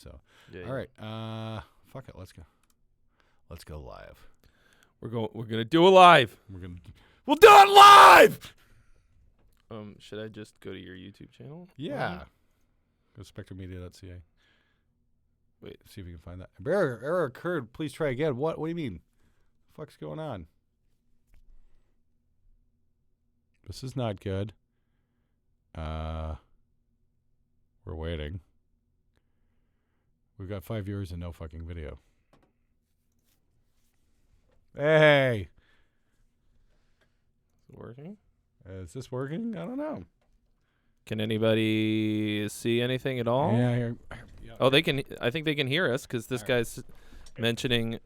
So, Yeah, all right. Fuck it. Let's go. Let's go live. We're gonna do it live. We'll do it live. Should I just go to your YouTube channel? Yeah. Go spectremedia.ca. Wait. See if you can find that. Error occurred. Please try again. What do you mean? The fuck's going on? This is not good. We're waiting. We've got 5 viewers and no fucking video. Hey. Is it working? Is this working? I don't know. Can anybody see anything at all? Yeah. Here. Oh, they can. I think they can hear us because this guy's mentioning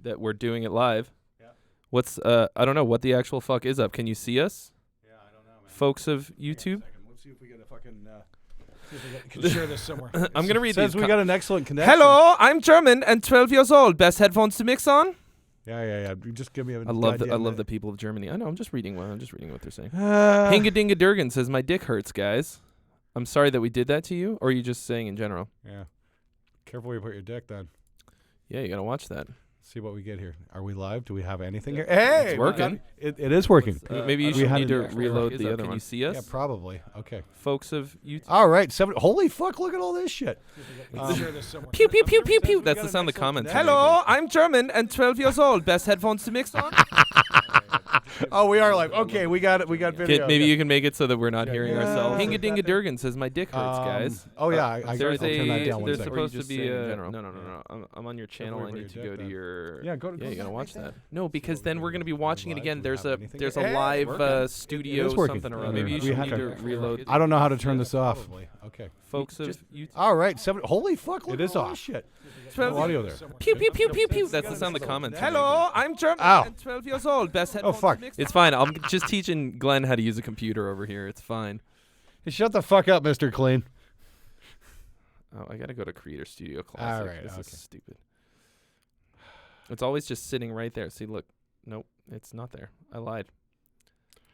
that we're doing it live. Yeah. What's I don't know what the actual fuck is up. Can you see us? Yeah, I don't know, man. Folks of YouTube. Let's see if we get a fucking. See if we can share this somewhere. I'm gonna read Says these. we got an excellent connection. Hello, I'm German and 12 years old. Best headphones to mix on. Yeah. Just give me a. I love the people of Germany. I know. I'm just reading what they're saying. Uh, Hinga Dinga Durgan says my dick hurts, guys. I'm sorry that we did that to you, or are you just saying in general? Yeah. Careful where you put your dick then. Yeah, you gotta watch that. See what we get here. Are we live? Do we have anything here? Hey, It's working. It is working. Maybe you should need to reload the other one. Can you see us? Yeah, probably. Okay. Folks of YouTube. All right. Holy fuck! Look at all this shit. Share this somewhere. Pew pew pew pew pew. That's the sound the comments. Hello, I'm German and 12 years old. Best headphones to mix on. Oh, we are live. Okay, we got it. We got video. Maybe you can make it so that we're not hearing Yeah. ourselves. Hinga Dinga Durgan says my dick hurts, guys. Oh yeah, I There's I'll turn that down one there's second. supposed to Just be saying in a general. no. I'm on your channel. where I you need put to your go dick to then. your. Yeah, go to. Yeah, you gotta watch right that. there. No, because what then we we're do. gonna be watching it Do we again. have There's a anything? there's a Hey, live it studio is working. something or other. Maybe you We should have need to to- reload. I don't know how to turn this off. Okay. Folks of YouTube. All right. Holy fuck! Look It at is all off. this shit. 12 No audio there. Pew pew pew pew pew. That's the sound the comments. Hello, I'm German Ow. and 12 years old. Best headphones. fuck. It's fine. I'm just teaching Glenn how to use a computer over here. It's fine. Hey, shut the fuck up, Mr. Clean. Oh, I gotta go to Creator Studio Classic. All right, This is okay. stupid. It's always just sitting right there. See, look. Nope, it's not there. I lied.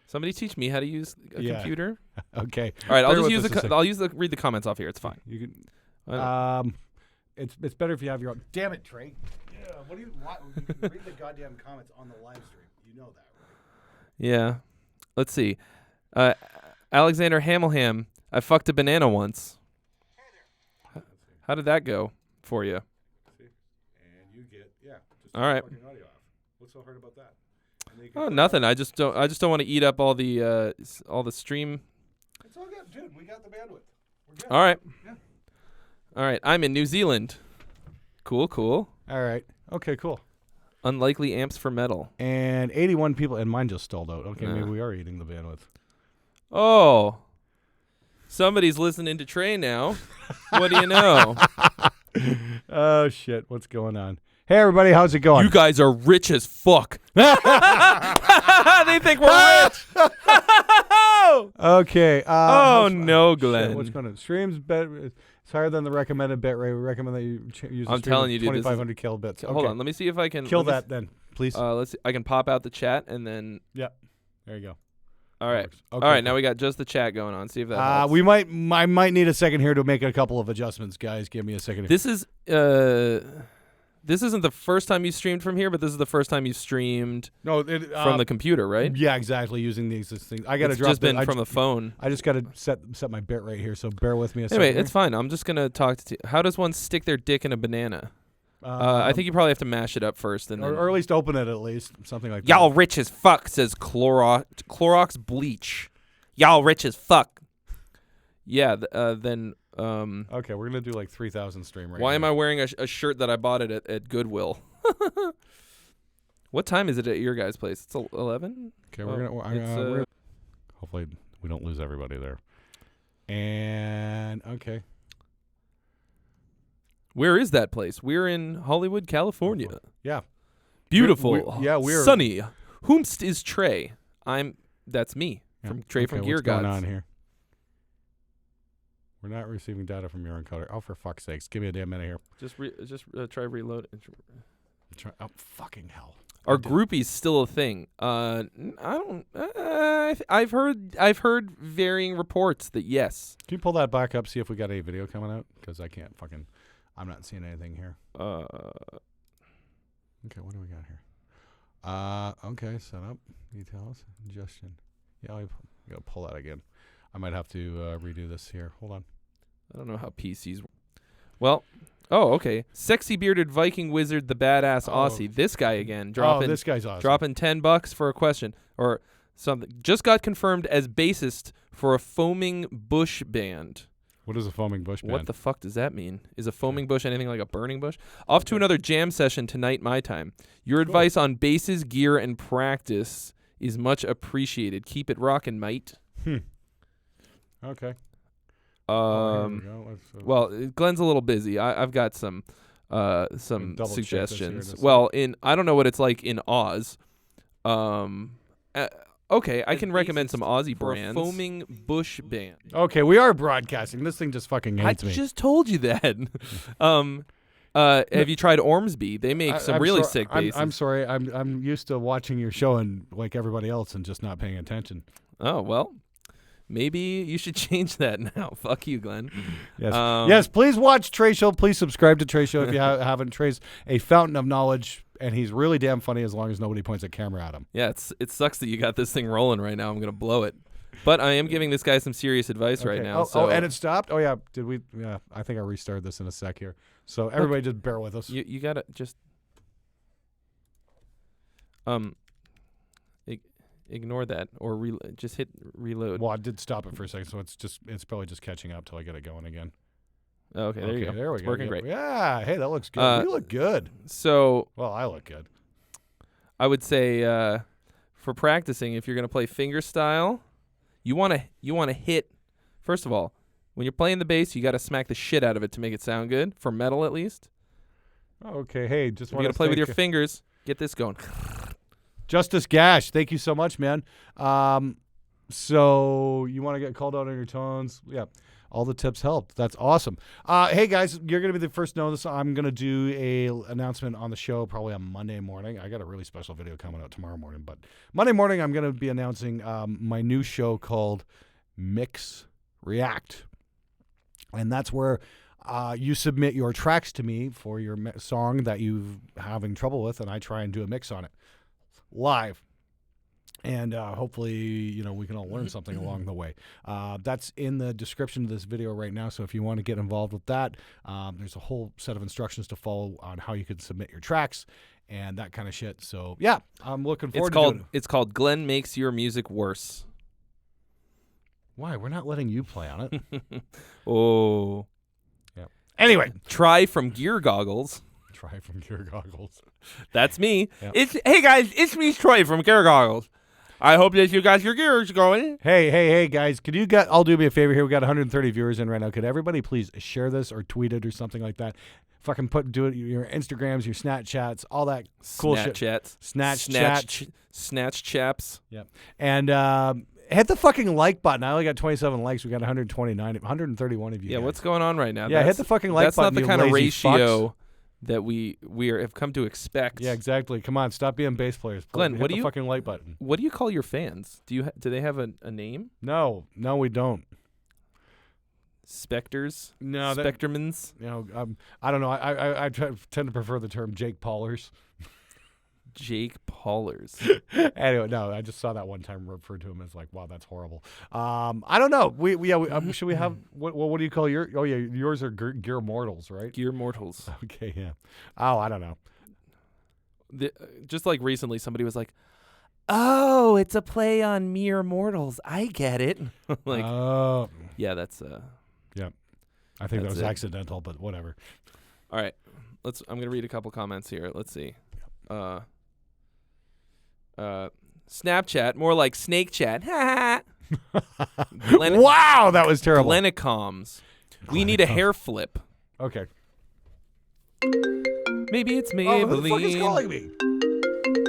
Somebody teach me how to use a Yeah. computer. Okay. All right, I'll Bear just with use us a second. read the comments off here. It's fine. You can. I- It's better if you have your own. Damn it, Trey. Yeah. What do you want? You can read the goddamn comments on the live stream. You know that, right? Yeah. Let's see. Alexander Hamilham. I fucked a banana once. How did that go for you? See, and you get just All right. fucking audio off. What's so hard about that? And then you can Oh, put- nothing. I just don't want to eat up all the stream. It's all good, dude. We got the bandwidth. We're good. All right. Yeah. All right. I'm in New Zealand. Cool. All right. Okay. Cool. Unlikely amps for metal. And 81 people, and mine just stalled out. Okay, Nah. maybe we are eating the bandwidth. Oh. Somebody's listening to Trey now. What do you know? Oh shit! What's going on? Hey everybody, how's it going? You guys are rich as fuck. They think we're rich. Okay. Oh, no, shit, Glenn. what's going on? Streams it's higher than the recommended bit rate. We recommend that you use. I'm telling you, dude, this is- 2,500 kilobits. Okay. Hold on. Let me see if I can Kill let me that then, please. Let's see. I can pop out the chat and then. There you go. All right. Works. All Okay, right. cool. Now we got just the chat going on. See if that helps. I might need a second here to make a couple of adjustments, guys. Give me a second. This is this isn't the first time you streamed from here, but this is the first time you streamed from the computer, right? Yeah, exactly. Using the existing. I got to It's drop. just been from the phone. I just got to set my bit right here. So bear with me a second. Anyway, here. it's fine. I'm just gonna talk to. How does one stick their dick in a banana? I think you probably have to mash it up first, and then. or at least open it at least something like Y'all that. rich as fuck, says Clorox bleach. Y'all rich as fuck. Yeah. Then. Okay, we're gonna do like 3,000 stream right Why now. am I wearing a shirt that I bought it at Goodwill? What time is it at your guys' place? It's 11. Okay, we're gonna. Hopefully, we don't lose everybody there. And okay, Where is that place? We're in Hollywood, California. yeah, Beautiful. we're sunny. Whomst is Trey? That's me yeah. from Trey from Okay, Gear what's going Gods. on here? We're not receiving data from your encoder. Oh, for fuck's sakes, give me a damn minute here. Just try reload. Oh, fucking hell. Are groupies still a thing? I don't. I've heard varying reports that yes. Can you pull that back up? See if we got any video coming out, because I can't fucking. I'm not seeing anything here. Okay, what do we got here? Okay, set up details, ingestion. Yeah, I gotta pull that again. I might have to redo this here. Hold on. I don't know how PCs. Well. Oh, okay. Sexy bearded Viking wizard, the badass Aussie. This guy again. Dropping, this guy's awesome. Dropping $10 for a question or something. Just got confirmed as bassist for a foaming bush band. What is a foaming bush band? What the fuck does that mean? Is a foaming bush anything like a burning bush? Off to another jam session tonight, my time. Your advice on basses, gear, and practice is much appreciated. Keep it rockin', mate. Okay. Well, Glenn's a little busy. I've got some suggestions. Well, I don't know what it's like in Oz. Okay, I can recommend some Aussie brands. Foaming Bush Band. Okay, we are broadcasting. This thing just fucking hates me. I just told you that. Have you tried Ormsby? They make some really sick basses. I'm sorry. I'm used to watching your show and like everybody else and just not paying attention. Oh well. Maybe you should change that now. Fuck you, Glenn. Yes. Yes, please watch Trey Show. Please subscribe to Trey Show if you haven't. Trey's a fountain of knowledge, and he's really damn funny as long as nobody points a camera at him. Yeah, it sucks that you got this thing rolling right now. I'm going to blow it. But I am giving this guy some serious advice right now. And it stopped? Oh, yeah. Did we? Yeah, I think I restarted this in a sec here. So everybody just bear with us. You got to just... Ignore that or just hit reload. Well, I did stop it for a second, so it's probably just catching up till I get it going again. Okay, there you go. There we go. Working great. Yeah. Hey, that looks good. You look good. So, well, I look good. I would say for practicing, if you're gonna play fingerstyle, you wanna hit. First of all, when you're playing the bass, you gotta smack the shit out of it to make it sound good. For metal, at least. Okay. Hey, just want to play with your fingers. Get this going. Justice Gash, thank you so much, man. So you want to get called out on your tones? Yeah, all the tips helped. That's awesome. Hey, guys, you're going to be the first to know this. I'm going to do a announcement on the show probably on Monday morning. I got a really special video coming out tomorrow morning. But Monday morning, I'm going to be announcing my new show called Mix React. And that's where you submit your tracks to me for your song that you're having trouble with, and I try and do a mix on it. Live, and hopefully, we can all learn something along the way. That's in the description of this video right now, so if you want to get involved with that, there's a whole set of instructions to follow on how you can submit your tracks and that kind of shit. So, yeah, I'm looking forward to doing it. It's called Glenn Makes Your Music Worse. Why? We're not letting you play on it. Oh. Yeah. Anyway. Try from Gear Goggles. Troy from Gear Goggles. That's me. Yep. Hey guys, it's me, Troy from Gear Goggles. I hope that you got your gears going. Hey guys, could you I'll do me a favor here. We got 130 viewers in right now. Could everybody please share this or tweet it or something like that? Fucking do it your Instagrams, your Snapchats, all that cool shit. Snatch chaps. Yep. And hit the fucking like button. I only got 27 likes. We got 131 of you. Yeah, guys. What's going on right now? Yeah, hit the fucking like button. That's not the kind of ratio that we have come to expect. Yeah, exactly. Come on, stop being bass players. Glenn, hit the fucking like button. What do you call your fans? Do they have a name? No, we don't. Spectres? No, Spectremans? I don't know. I tend to prefer the term Jake Paulers. Jake Paulers. Anyway, no, I just saw that one time referred to him as like, wow, that's horrible. I don't know. Should we have what do you call your? Oh yeah, yours are Gear Mortals, right? Gear Mortals. Okay, yeah. Oh, I don't know. Just like recently, somebody was like, "Oh, it's a play on Mere Mortals." I get it. Like, yeah, that's yeah. I think that was accidental, but whatever. All right, I'm gonna read a couple comments here. Let's see. Snapchat, more like Snake Chat. Wow, that was terrible. Glennicoms. We need a hair flip. Okay. Maybe it's Maybelline. Oh, who the fuck is calling me?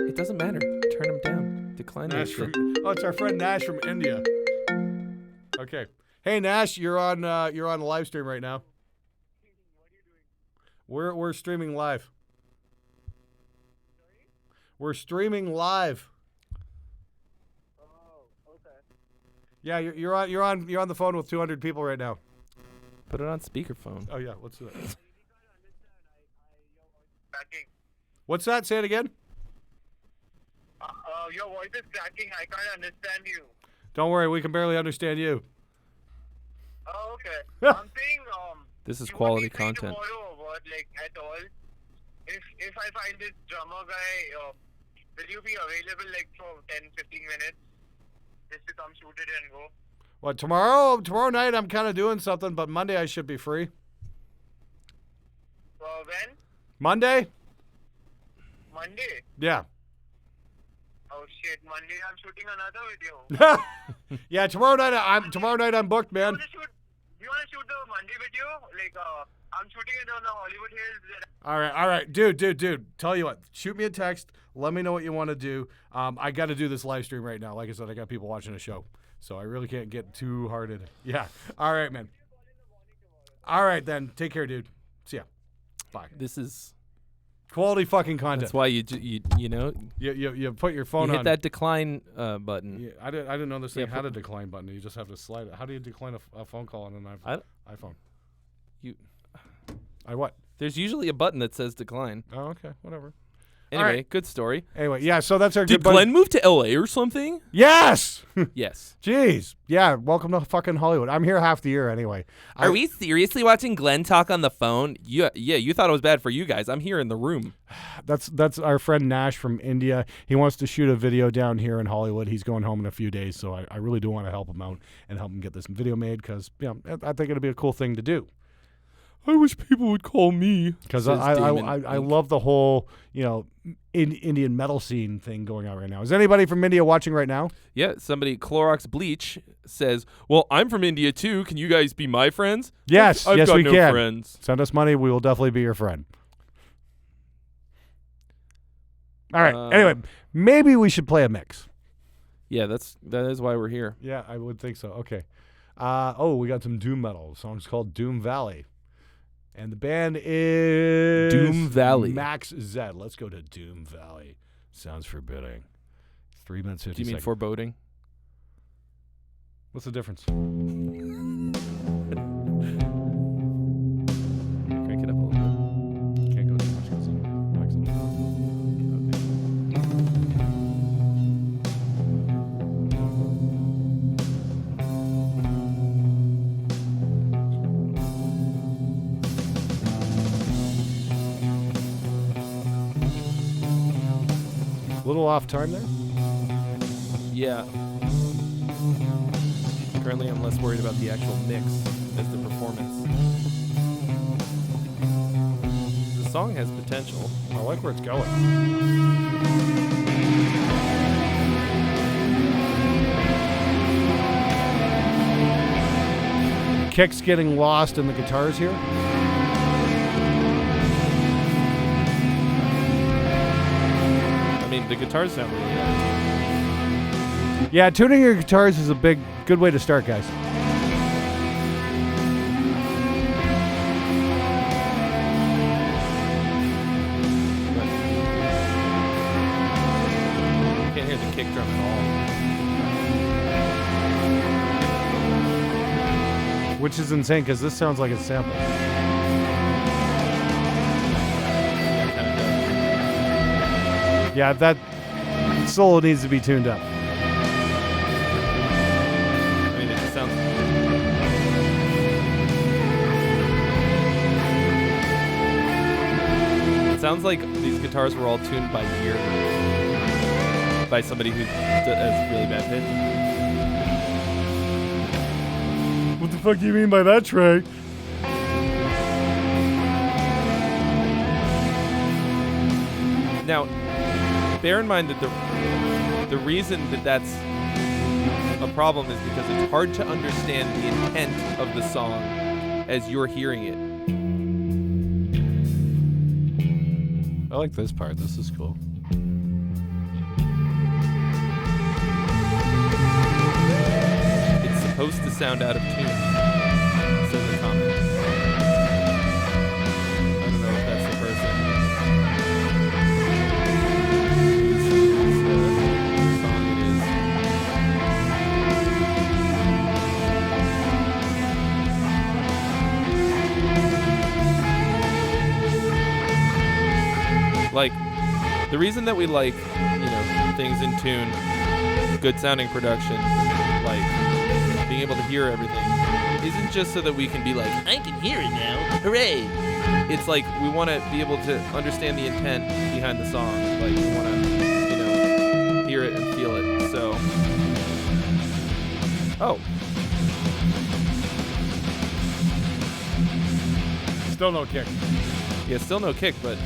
It doesn't matter. Turn him down. Decline that shit. It's our friend Nash from India. Okay. Hey Nash, you're on the live stream right now. We're streaming live. We're streaming live. Oh, okay. Yeah, you're on the phone with 200 people right now. Put it on speakerphone. Oh yeah, let's do it. Cracking. What's that? Say it again. Your voice is cracking. I can't understand you. Don't worry, we can barely understand you. Oh, okay. I'm saying, This is you quality won't be free content. tomorrow or what, like, at all? If I find this drummer guy, will you be available, like, for 10, 15 minutes? Just to come shoot it and go? What, tomorrow? Tomorrow night I'm kind of doing something, but Monday I should be free. When? Monday? Monday? Yeah. Oh, shit. Monday I'm shooting another video. Yeah, tomorrow night I'm booked, man. You want to shoot the Monday video? Like, I'm shooting it on the Hollywood Hills. All right. Dude. Tell you what, shoot me a text. Let me know what you want to do. I got to do this live stream right now. Like I said, I got people watching the show. So I really can't get too hearted. Yeah. All right, man. All right, then. Take care, dude. See ya. Bye. This is Quality fucking content. that's why you know You put your you phone hit on. that decline button. Yeah, I didn't know this thing Yeah, had a decline button. You just have to slide it. How do you decline a phone call on an iPhone? I what? There's usually a button that says decline. Oh, okay. Whatever. Anyway, right. good story. Anyway, yeah, so that's our Did good buddy. Glenn move to LA or something? Yes! Yes. Jeez. Yeah, welcome to fucking Hollywood. I'm here half the year anyway. Are we seriously watching Glenn talk on the phone? Yeah, you thought it was bad for you guys. I'm here in the room. That's our friend Nash from India. He wants to shoot a video down here in Hollywood. He's going home in a few days, so I really do want to help him out and help him get this video made because I think it'll be a cool thing to do. I wish people would call me. Because I love the whole, Indian metal scene thing going on right now. Is anybody from India watching right now? Yeah, somebody, Clorox Bleach, says, well, I'm from India too. Can you guys be my friends? Yes, I've yes, got we no can. friends. Send us money. We will definitely be your friend. All right. Anyway, maybe we should play a mix. Yeah, that is why we're here. Yeah, I would think so. Okay. We got some doom metal. The song's called Doom Valley. And the band is Doom Valley. Max Z. Let's go to Doom Valley. Sounds forbidding. 3 minutes 50 Do you mean seconds. foreboding? What's the difference? Crank it up a little bit. Can't go too much because of maximum. A little off time there. Yeah. Currently, I'm less worried about the actual mix as the performance. The song has potential. I like where it's going. Kick's getting lost in the guitars here. I mean, the guitars sound really good. Yeah, tuning your guitars is a good way to start, guys. You can't hear the kick drum at all. Which is insane because this sounds like a sample. Yeah, kind of does. Yeah, that solo needs to be tuned up. I mean, it just sounds. It sounds like these guitars were all tuned by ear by somebody who has really bad pitch. What the fuck do you mean by that, Trey? Now, bear in mind that the reason that that's a problem is because it's hard to understand the intent of the song as you're hearing it. I like this part. This is cool. It's supposed to sound out of tune, says a comment. I don't know if that's the person. Like, the reason that we like, things in tune, good sounding production, like being able to hear everything, isn't just so that we can be like, I can hear it now, hooray! It's like we want to be able to understand the intent behind the song. Like, we want to, hear it and feel it. So, Still no kick. yeah, still no kick, but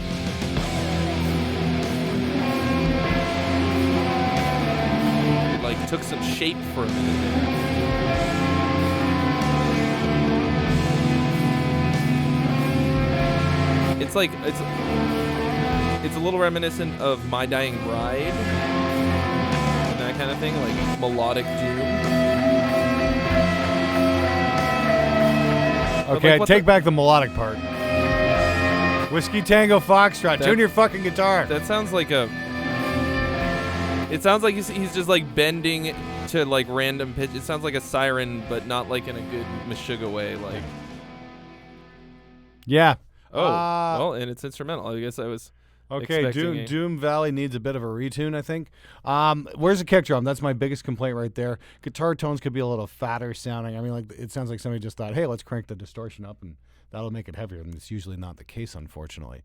it like took some shape for a minute there. It's like it's a little reminiscent of My Dying Bride and that kind of thing, like melodic doom. Okay, like, take back the melodic part. Whiskey Tango Foxtrot. Tune your fucking guitar. That sounds like a. It sounds like he's just like bending to like random pitch. It sounds like a siren, but not like in a good Meshuggah way. Like. Yeah. Well, and it's instrumental. I guess I was. Okay, expecting Doom Valley needs a bit of a retune, I think. Where's the kick drum? That's my biggest complaint right there. Guitar tones could be a little fatter sounding. I mean, like it sounds like somebody just thought, hey, let's crank the distortion up and that'll make it heavier. And it's usually not the case, unfortunately.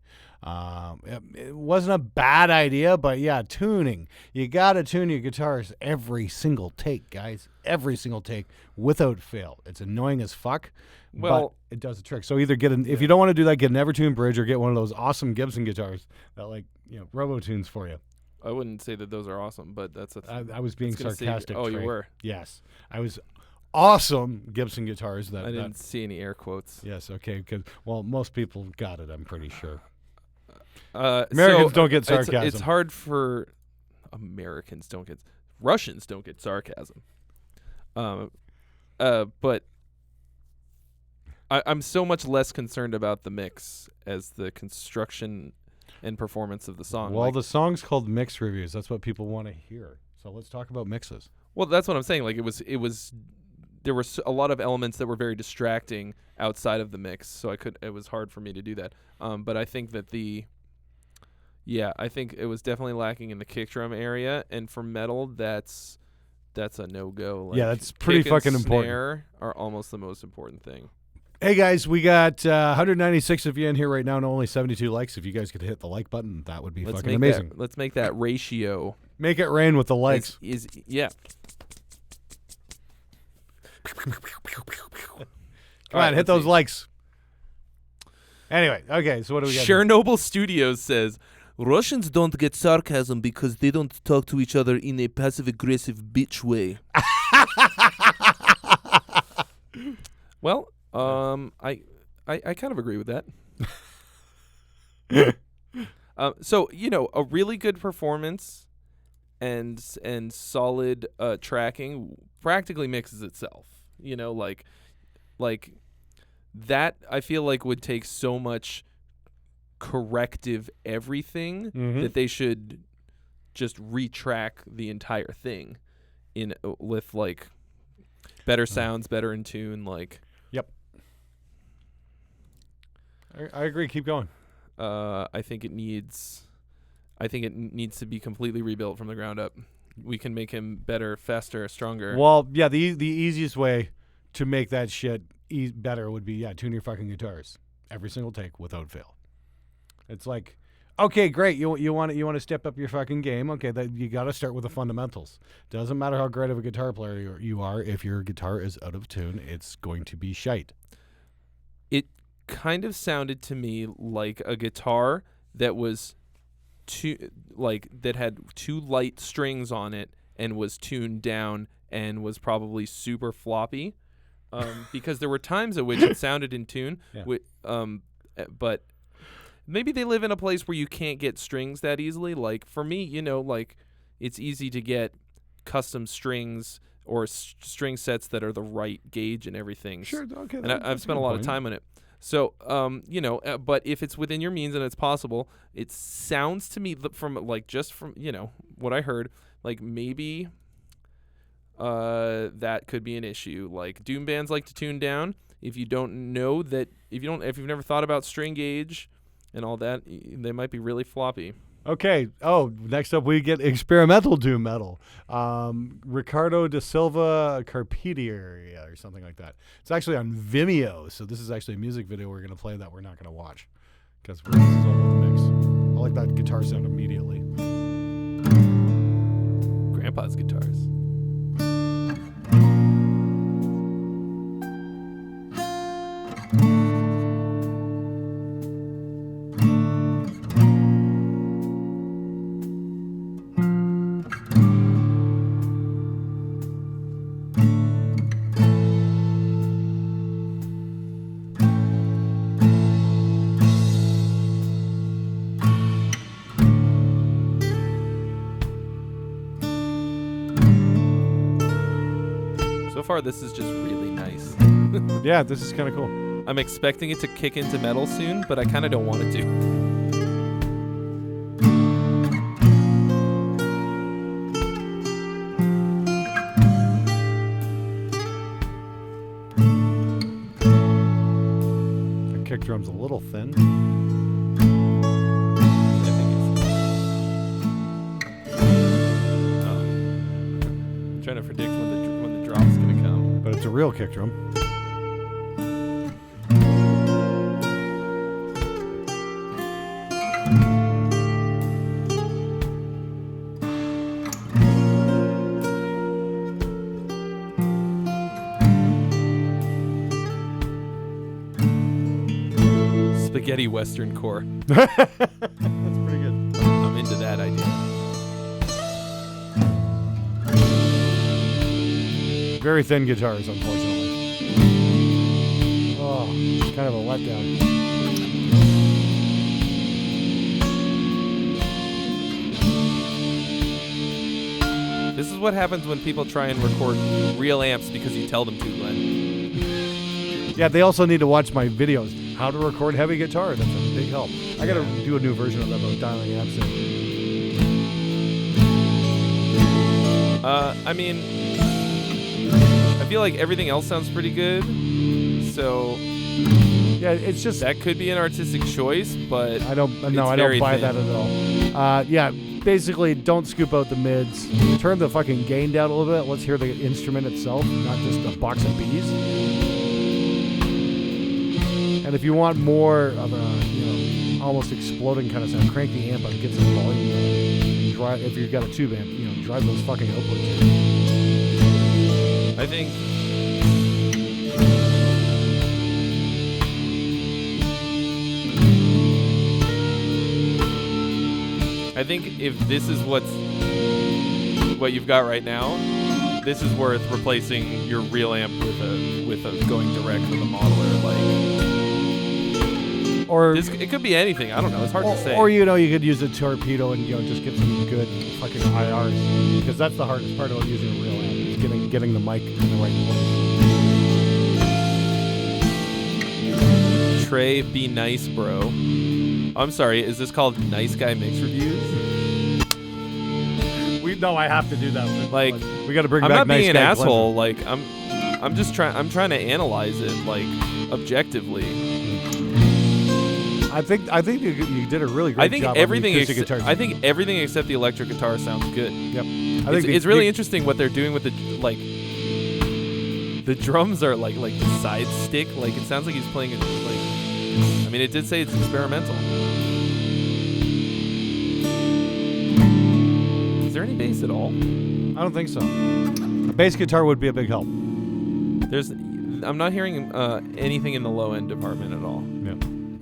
It wasn't a bad idea, but yeah, tuning. You got to tune your guitars every single take, guys. Every single take without fail. It's annoying as fuck. Well, but it does the trick. So either if you don't want to do that, get an Evertune bridge or get one of those awesome Gibson guitars that robo-tunes for you. I wouldn't say that those are awesome, but that's a I was being sarcastic. Oh, you Trey. were? Yes. I was awesome Gibson guitars. I didn't see any air quotes. Yes, okay, because, most people got it, I'm pretty sure. Americans don't get sarcasm. It's hard for Americans don't get Russians don't get sarcasm. But I'm so much less concerned about the mix as the construction and performance of the song. Well, the song's called Mix Reviews. That's what people want to hear. So let's talk about mixes. Well, that's what I'm saying. Like it was there were a lot of elements that were very distracting outside of the mix, so it was hard for me to do that. But I think that I think it was definitely lacking in the kick drum area, and for metal, that's a no-go. Like, yeah, that's pretty kick and fucking important. Snare are almost the most important thing. Hey guys, we got 196 of you in here right now and only 72 likes. If you guys could hit the like button, that would be fucking amazing. Let's make that ratio. Make it rain with the likes. Yeah. Come on, hit those likes. Anyway, okay, so what do we got? Chernobyl Studios says, Russians don't get sarcasm because they don't talk to each other in a passive-aggressive bitch way. Well, I kind of agree with that. So, a really good performance and solid tracking practically mixes itself. Like that I feel like would take so much corrective everything that they should just retrack the entire thing with like better sounds, better in tune, like. Yep. I agree. Keep going. I think it needs to be completely rebuilt from the ground up. We can make him better, faster, stronger. Well, yeah, the easiest way to make that shit better would be tune your fucking guitars every single take without fail. It's like, okay, great, you want to step up your fucking game. Okay, you got to start with the fundamentals. Doesn't matter how great of a guitar player you are, if your guitar is out of tune, it's going to be shite. It kind of sounded to me like a guitar that was that had too light strings on it and was tuned down and was probably super floppy, because there were times at which it sounded in tune. But maybe they live in a place where you can't get strings that easily. Like for me, like it's easy to get custom strings or string sets that are the right gauge and everything. Sure, okay. And I've spent a lot of time on it. So, but if it's within your means and it's possible, it sounds to me from what I heard, like maybe that could be an issue. Like doom bands like to tune down. If you've never thought about string gauge and all that, they might be really floppy. Okay. Oh, next up we get experimental doom metal. Ricardo da Silva Carpentier or something like that. It's actually on Vimeo, so this is actually a music video we're going to play that we're not going to watch because this is all about the mix. I like that guitar sound immediately. Grandpa's guitars. So far, this is just really nice. Yeah, this is kind of cool. I'm expecting it to kick into metal soon, but I kind of don't want it to. The kick drum's a little thin. I think I'm trying to predict when the drop's gonna come. But it's a real kick drum. Spaghetti Western core. That's pretty good. I'm into that idea. Very thin guitars, unfortunately. Oh, it's kind of a letdown. This is what happens when people try and record real amps because you tell them to, Glenn. Yeah, they also need to watch my videos. How to record heavy guitar. That's a big help. I got to do a new version of that about dialing amps in. I mean, I feel like everything else sounds pretty good. So Yeah, it's just that could be an artistic choice, but I don't it's buy very that thin. at all. Yeah, basically don't scoop out the mids. Turn the fucking gain down a little bit. Let's hear the instrument itself, not just a box of bees. And if you want more of a, almost exploding kind of sound, crank the amp up, get some volume. Drive, if you've got a tube amp, drive those fucking outputs. I think if this is what you've got right now, this is worth replacing your real amp with a going direct with a modeler. Or it could be anything. I don't know. It's hard to say. Or you could use a torpedo and just get some good fucking IRs, because that's the hardest part about using a real amp, is getting the mic in the right place. Trey, be nice, bro. I'm sorry. Is this called Nice Guy Mix Reviews? I have to do that. Like, we got to bring I'm back not nice being an guy asshole. Like, I'm just trying. I'm trying to analyze it objectively. I think you did a really great job. Everything. On the acoustic guitars. I think everything except the electric guitar sounds good. Yep. It's really interesting what they're doing with the drums are like the side stick. Like, it sounds like he's playing it. I mean, it did say it's experimental. Is there any bass at all? I don't think so. A bass guitar would be a big help. I'm not hearing anything in the low end department at all. Yeah.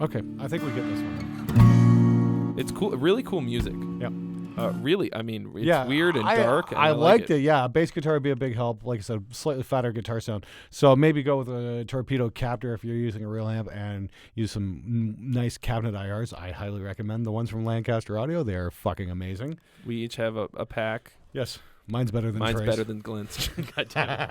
Okay, I think we get this one. It's cool, really cool music. Yeah. Really, I mean, it's weird and dark. And I like liked it. Yeah, a bass guitar would be a big help. Like I said, slightly fatter guitar sound. So maybe go with a torpedo captor if you're using a real amp, and use some nice cabinet IRs. I highly recommend the ones from Lancaster Audio. They are fucking amazing. We each have a pack. Yes, mine's better than Mine's Trey's. better than Glenn's. God damn it.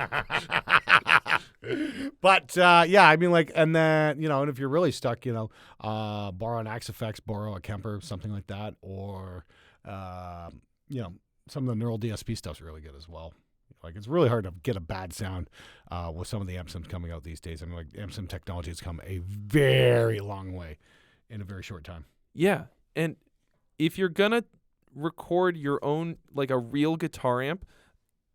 But yeah, I mean, and then and if you're really stuck, borrow an Axe Effects, borrow a Kemper, something like that, or some of the Neural DSP stuff's really good as well. Like, it's really hard to get a bad sound with some of the amp sims coming out these days. I mean, amp sim technology has come a very long way in a very short time. Yeah, and if you're gonna record your own, like a real guitar amp,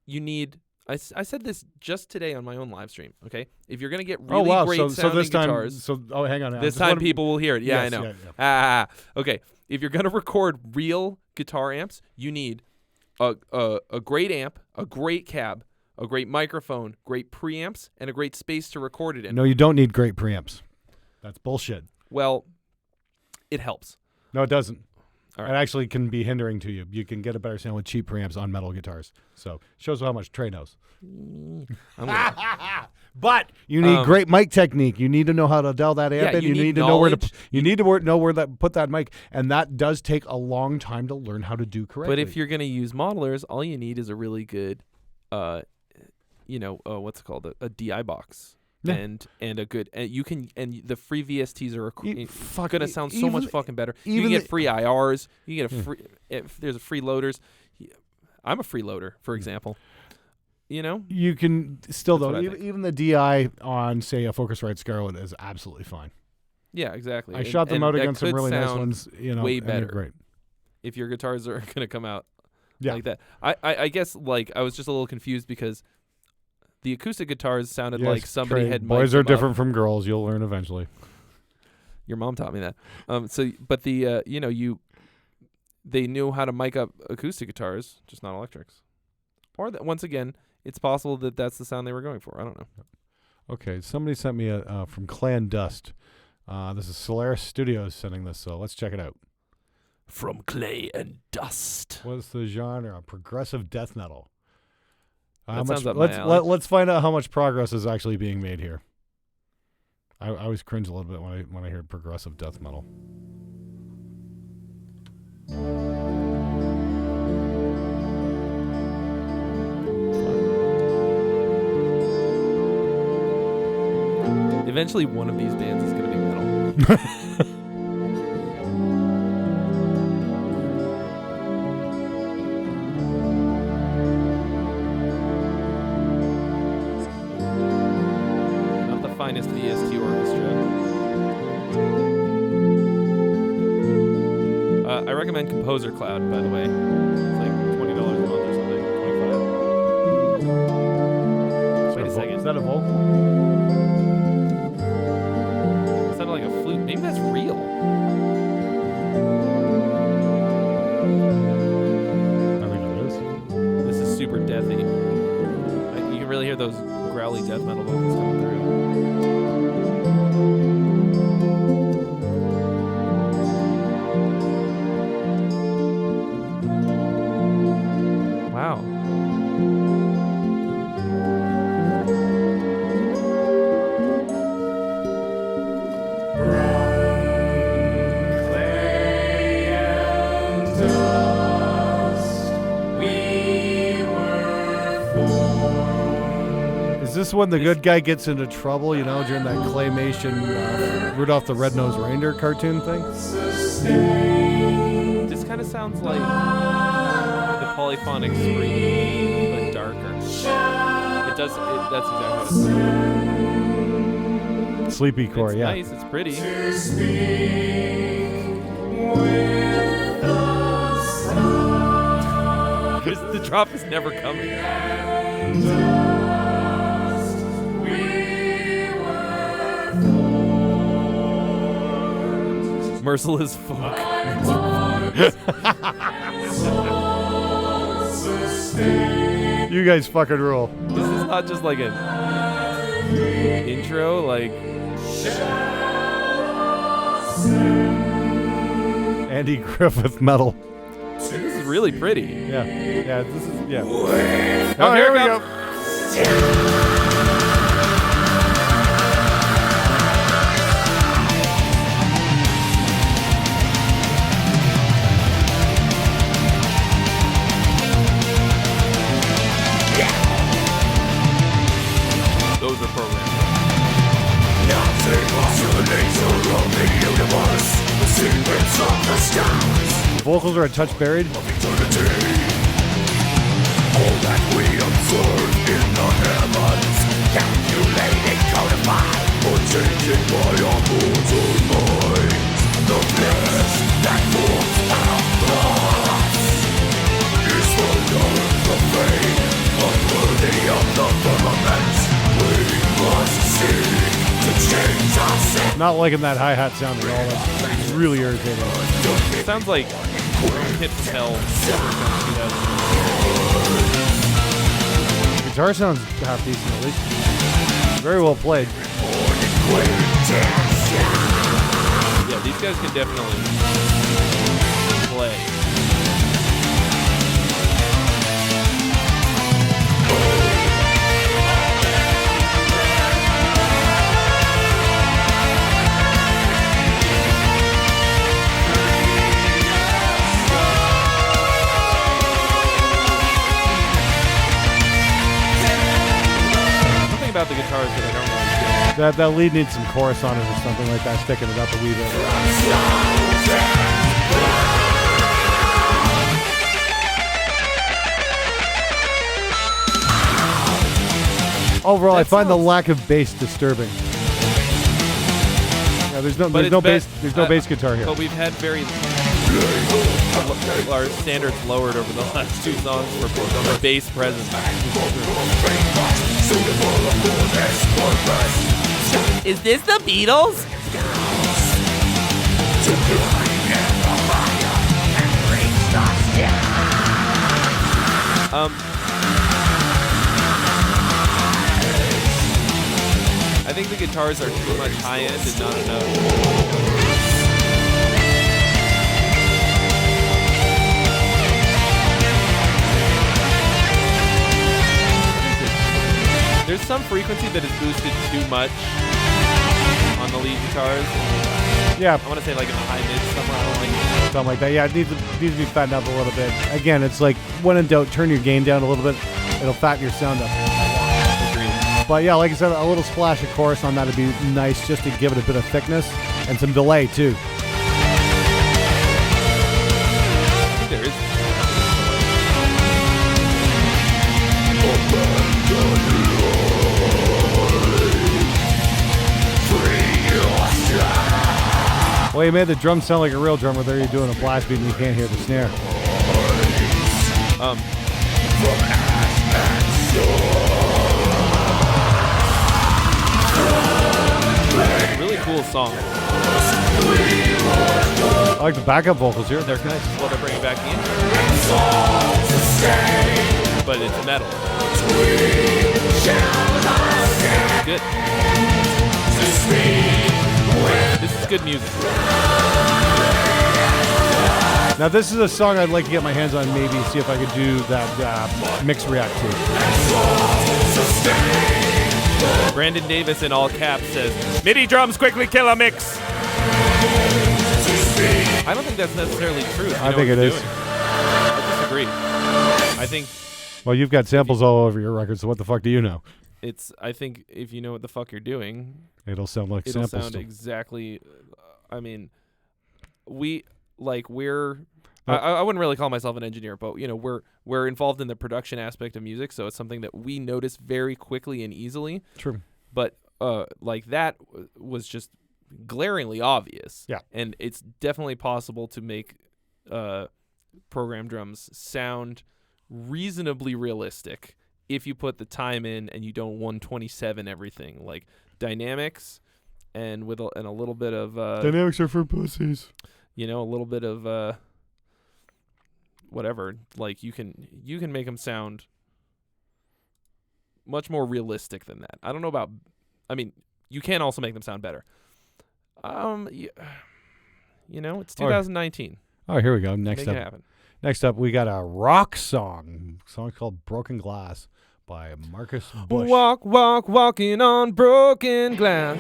you need. I said this just today on my own live stream. Okay, if you're gonna get really great sounding this time, guitars, hang on. this time people will hear it. Yeah, Yes, I know. yeah. Okay. If you're gonna record real guitar amps, you need a great amp, a great cab, a great microphone, great preamps, and a great space to record it in. No, you don't need great preamps. That's bullshit. Well, it helps. No, it doesn't. All right. It actually can be hindering to you. You can get a better sound with cheap preamps on metal guitars. So shows how much Trey knows. But you need great mic technique. You need to know how to dial that amp in. You need to know where to. You need to know where to put that mic, and that does take a long time to learn how to do correctly. But if you're gonna use modelers, all you need is a really good, what's it called, a DI box. Yeah. And a good, and you can, and the free VSTs are gonna sound so even- much fucking better. You even can get the- free IRs. You can get a free. If there's a free loaders. I'm a free loader, for example. You know, you can still That's though what I think. even the DI on say a Focusrite Scarlet is absolutely fine. yeah, exactly. I shot them and out that against some could really nice sound ones. way and they're better. great. if your guitars are gonna come out Yeah. like that. I guess like I was just a little confused because the acoustic guitars sounded like somebody Trey, had mic'd boys are them up. different from girls. You'll learn eventually. Your mom taught me that. But the they knew how to mic up acoustic guitars, just not electrics. Or that once again, it's possible that that's the sound they were going for. I don't know. Okay, somebody sent me a from Clan Dust. This is Solaris Studios sending this, so let's check it out. From clay and dust. What's the genre? Progressive death metal. That sounds up my alley. Let's find out how much progress is actually being made here. I always cringe a little bit when I hear progressive death metal. Eventually, one of these bands is going to be metal. Not the finest VST orchestra. I recommend Composer Cloud, by the way. It's like $20 a month or something. 25. Wait a second. Is that a vocal? It sounded like a flute. Maybe that's real. I think it is. This is super deathy. You can really hear those growly death metal vocals coming through. Wow. Is this when the good guy gets into trouble, during that claymation Rudolph the Red-Nosed Reindeer cartoon thing? This kind of sounds like the polyphonic scream, but darker. It does. That's exactly what it is. Sleepy core, It's yeah. nice. It's pretty. The drop is never coming. Merciless folk. You guys fucking rule. This is not just like an intro, like Andy Griffith metal. this is really pretty. Yeah. Yeah, this is, yeah. Oh, here we go. Those are programmed. Vocals are a touch buried. Not liking that hi-hat sound at all. That's really irritating. It sounds like Hit Hell. The guitar sounds half decent at least. Very well played. Yeah, these guys can definitely play. About the guitars that I don't really get. That lead needs some chorus on it or something like that, sticking it up a wee bit. Overall, I find the lack of bass disturbing. Yeah, there's no bass guitar here. But we've had our standards lowered over the last two songs for bass presence. Is this the Beatles? I think the guitars are too much high end and not enough. There's some frequency that is boosted too much on the lead guitars. Yeah. I want to say like in the high mid somewhere. I don't like it. Something like that. Yeah, it needs to be fattened up a little bit. Again, it's like when in doubt, turn your gain down a little bit. It'll fatten your sound up. Agreed. But yeah, like I said, a little splash of chorus on that would be nice just to give it a bit of thickness and some delay too. I think there is. Well, you made the drums sound like a real drummer there. You're doing a blast beat and you can't hear the snare. Really cool song. I like the backup vocals here. They're nice. Well, they're bringing back the intro. But it's metal. Good. This is good music. Now, this is a song I'd like to get my hands on, maybe see if I could do that mix react to. Brandon Davis in all caps says, MIDI drums quickly kill a mix. I don't think that's necessarily true. I think it is. I disagree. I think... Well, you've got samples all over your record, so what the fuck do you know? I think if you know what the fuck you're doing, it'll sound like samples. It'll sound exactly. I mean, we're. I wouldn't really call myself an engineer, but we're involved in the production aspect of music, so it's something that we notice very quickly and easily. True. But that was just glaringly obvious. Yeah. And it's definitely possible to make program drums sound reasonably realistic if you put the time in and you don't 127 everything, like dynamics and with a little bit of dynamics are for pussies. A little bit of whatever. Like you can make them sound much more realistic than that. I don't know about. I mean, you can also make them sound better. It's 2019. Oh, here we go. Make it happen. Next up, we got a rock song called "Broken Glass" by Marcus Bush. Walking on broken glass.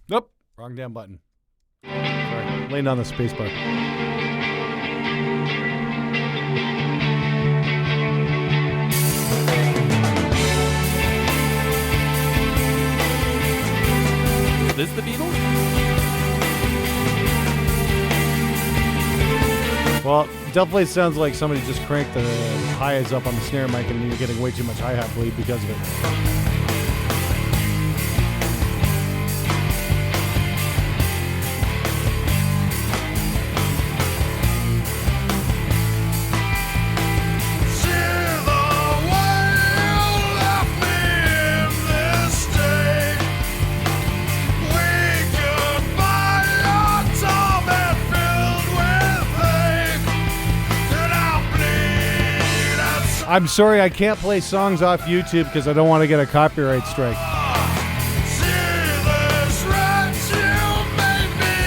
Nope, wrong damn button. Sorry, laying on the space bar. Is this the Beatles? Well, definitely sounds like somebody just cranked the highs up on the snare mic and you're getting way too much hi-hat bleed because of it. I'm sorry, I can't play songs off YouTube because I don't want to get a copyright strike.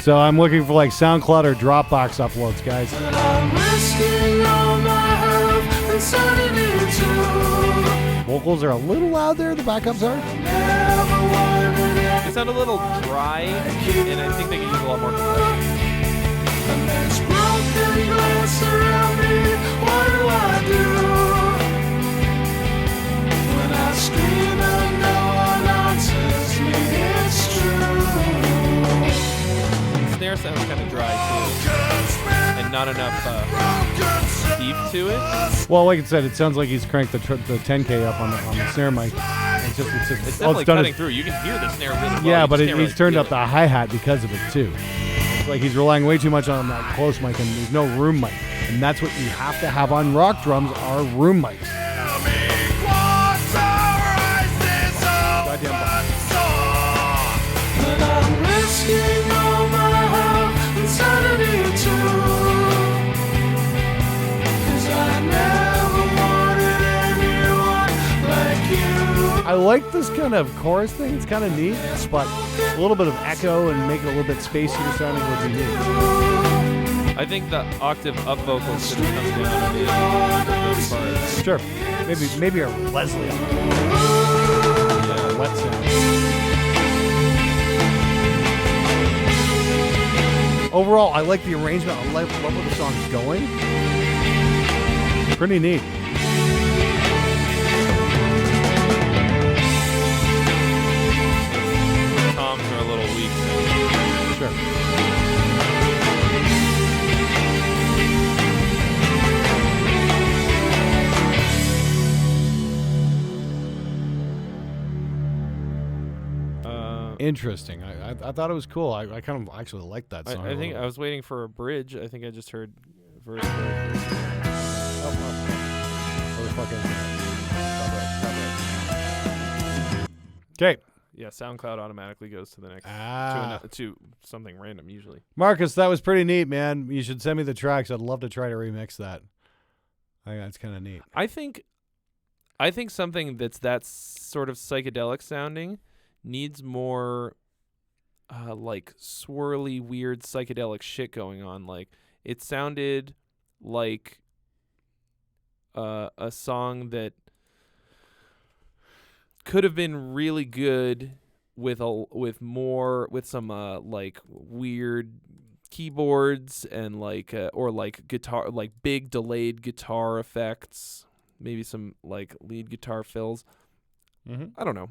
So I'm looking for like SoundCloud or Dropbox uploads, guys. Vocals are a little loud there, the backups are. They sound a little dry, and I think they can use a lot more compression. Snare sounds kind of dry too, and not enough beef to it. Well, like I said, it sounds like he's cranked the 10K up on the snare mic. It's Definitely cutting through. You can hear the snare really well. Yeah, but he's really turned up the hi-hat because of it too. It's like he's relying way too much on that close mic, and there's no room mic. And that's what you have to have on rock drums are room mics. Goddamn button. I like this kind of chorus thing. It's kind of neat, but a little bit of echo and make it a little bit spacier sounding would be neat. I think the octave up vocals should have come down a bit in those parts. Sure. Maybe a Leslie. Yeah, wet sound. Overall, I like the arrangement. I love where the song's going. Pretty neat. Toms are a little weak. Sure. Interesting. I thought it was cool. I kind of actually liked that song. I think I was waiting for a bridge. I think I just heard verse. Where the fuck is that? Okay. Yeah, SoundCloud automatically goes to the next to something random usually. Marcus, that was pretty neat, man. You should send me the tracks. I'd love to try to remix that. I think that's kind of neat. I think something that's that sort of psychedelic sounding needs more like swirly, weird psychedelic shit going on. Like it sounded like a song that could have been really good with some like weird keyboards and like or like guitar, like big delayed guitar effects, maybe some like lead guitar fills. Mm-hmm. I don't know.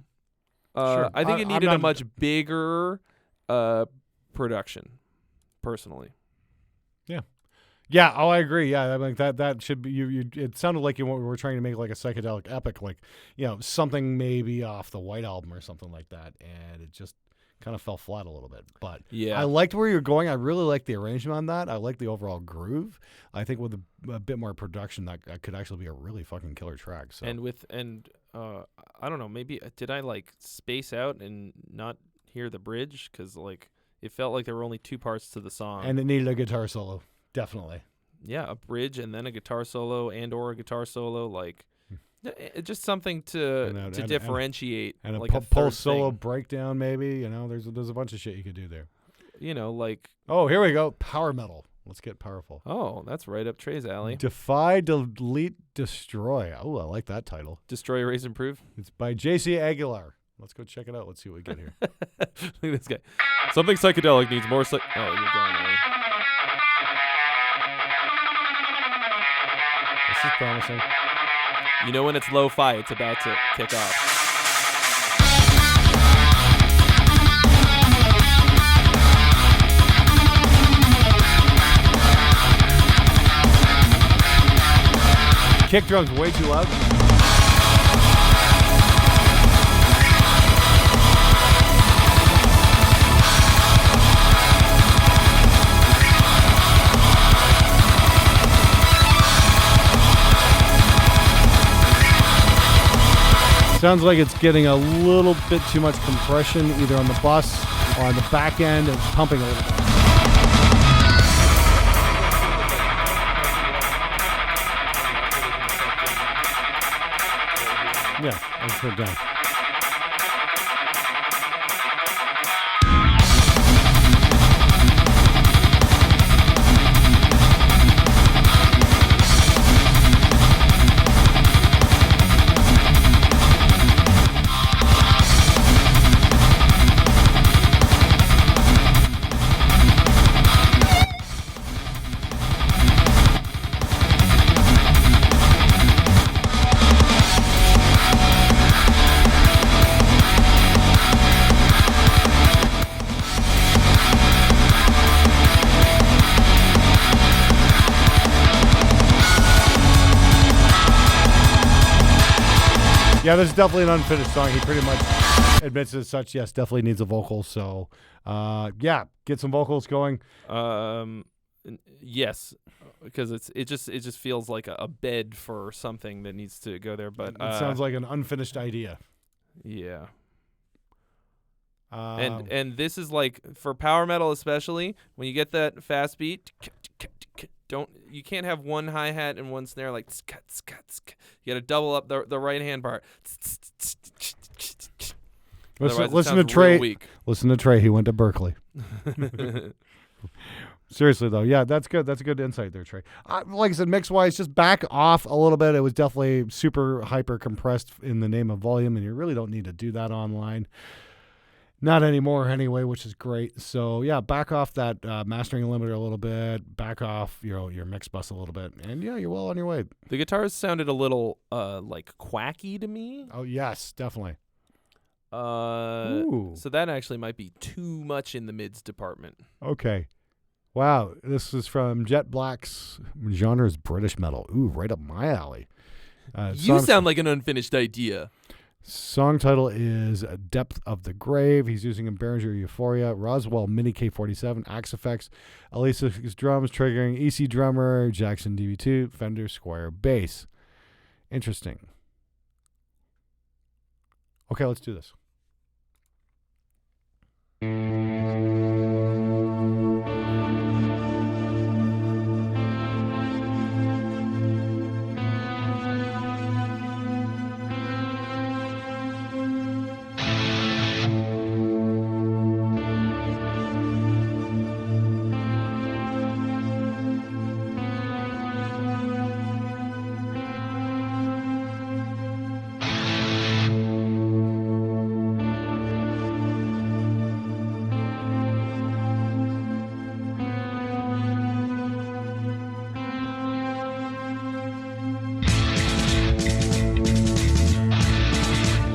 Sure. I think it needed a much bigger production, personally. Yeah. Oh, I agree. Yeah, I mean, that should be you. It sounded like you were trying to make like a psychedelic epic, like something maybe off the White Album or something like that, and it just kind of fell flat a little bit. But yeah, I liked where you're going. I really liked the arrangement on that. I like the overall groove. I think with a bit more production, that could actually be a really fucking killer track. So. I don't know. Maybe did I like space out and not hear the bridge? Because like it felt like there were only two parts to the song, and it needed a guitar solo, definitely. Yeah, a bridge and then a guitar solo or a guitar solo, like just something to differentiate. And like a post solo breakdown, maybe. There's a bunch of shit you could do there. Like here we go, power metal. Let's get powerful. Oh, that's right up Trey's alley. Defy, Delete, Destroy. Oh, I like that title. Destroy, Erase, Improve. It's by J.C. Aguilar. Let's go check it out. Let's see what we get here. Look at this guy. Something psychedelic needs more oh, you're gone already. This is promising. You know when it's lo-fi, it's about to kick off. Kick drum's way too loud. Sounds like it's getting a little bit too much compression either on the bus or on the back end. It's pumping a little bit. Yeah, let's put it down. Yeah, this is definitely an unfinished song. He pretty much admits as such. Yes, definitely needs a vocal. So, yeah, get some vocals going. Yes, because it just feels like a bed for something that needs to go there. But It sounds like an unfinished idea. Yeah. And this is like for power metal, especially when you get that fast beat. You can't have one hi-hat and one snare like you got to double up the right hand part. Listen to Trey. Listen to Trey. He went to Berkeley. Seriously though, yeah, that's good. That's a good insight there, Trey. Like I said, mix-wise, just back off a little bit. It was definitely super hyper compressed in the name of volume, and you really don't need to do that online. Not anymore anyway, which is great. So yeah, back off that mastering limiter a little bit, back off your mix bus a little bit, and yeah, you're well on your way. The guitars sounded a little like quacky to me. Oh yes, definitely. So that actually might be too much in the mids department. Okay. Wow, this is from Jet Black's genre is British metal. Ooh, right up my alley. You sound like an unfinished idea. Song title is Depth of the Grave. He's using a Behringer Euphoria, Roswell Mini K47, Axe Effects, Alesis drums, triggering, EC drummer, Jackson DB2, Fender Squire bass. Interesting. Okay, let's do this.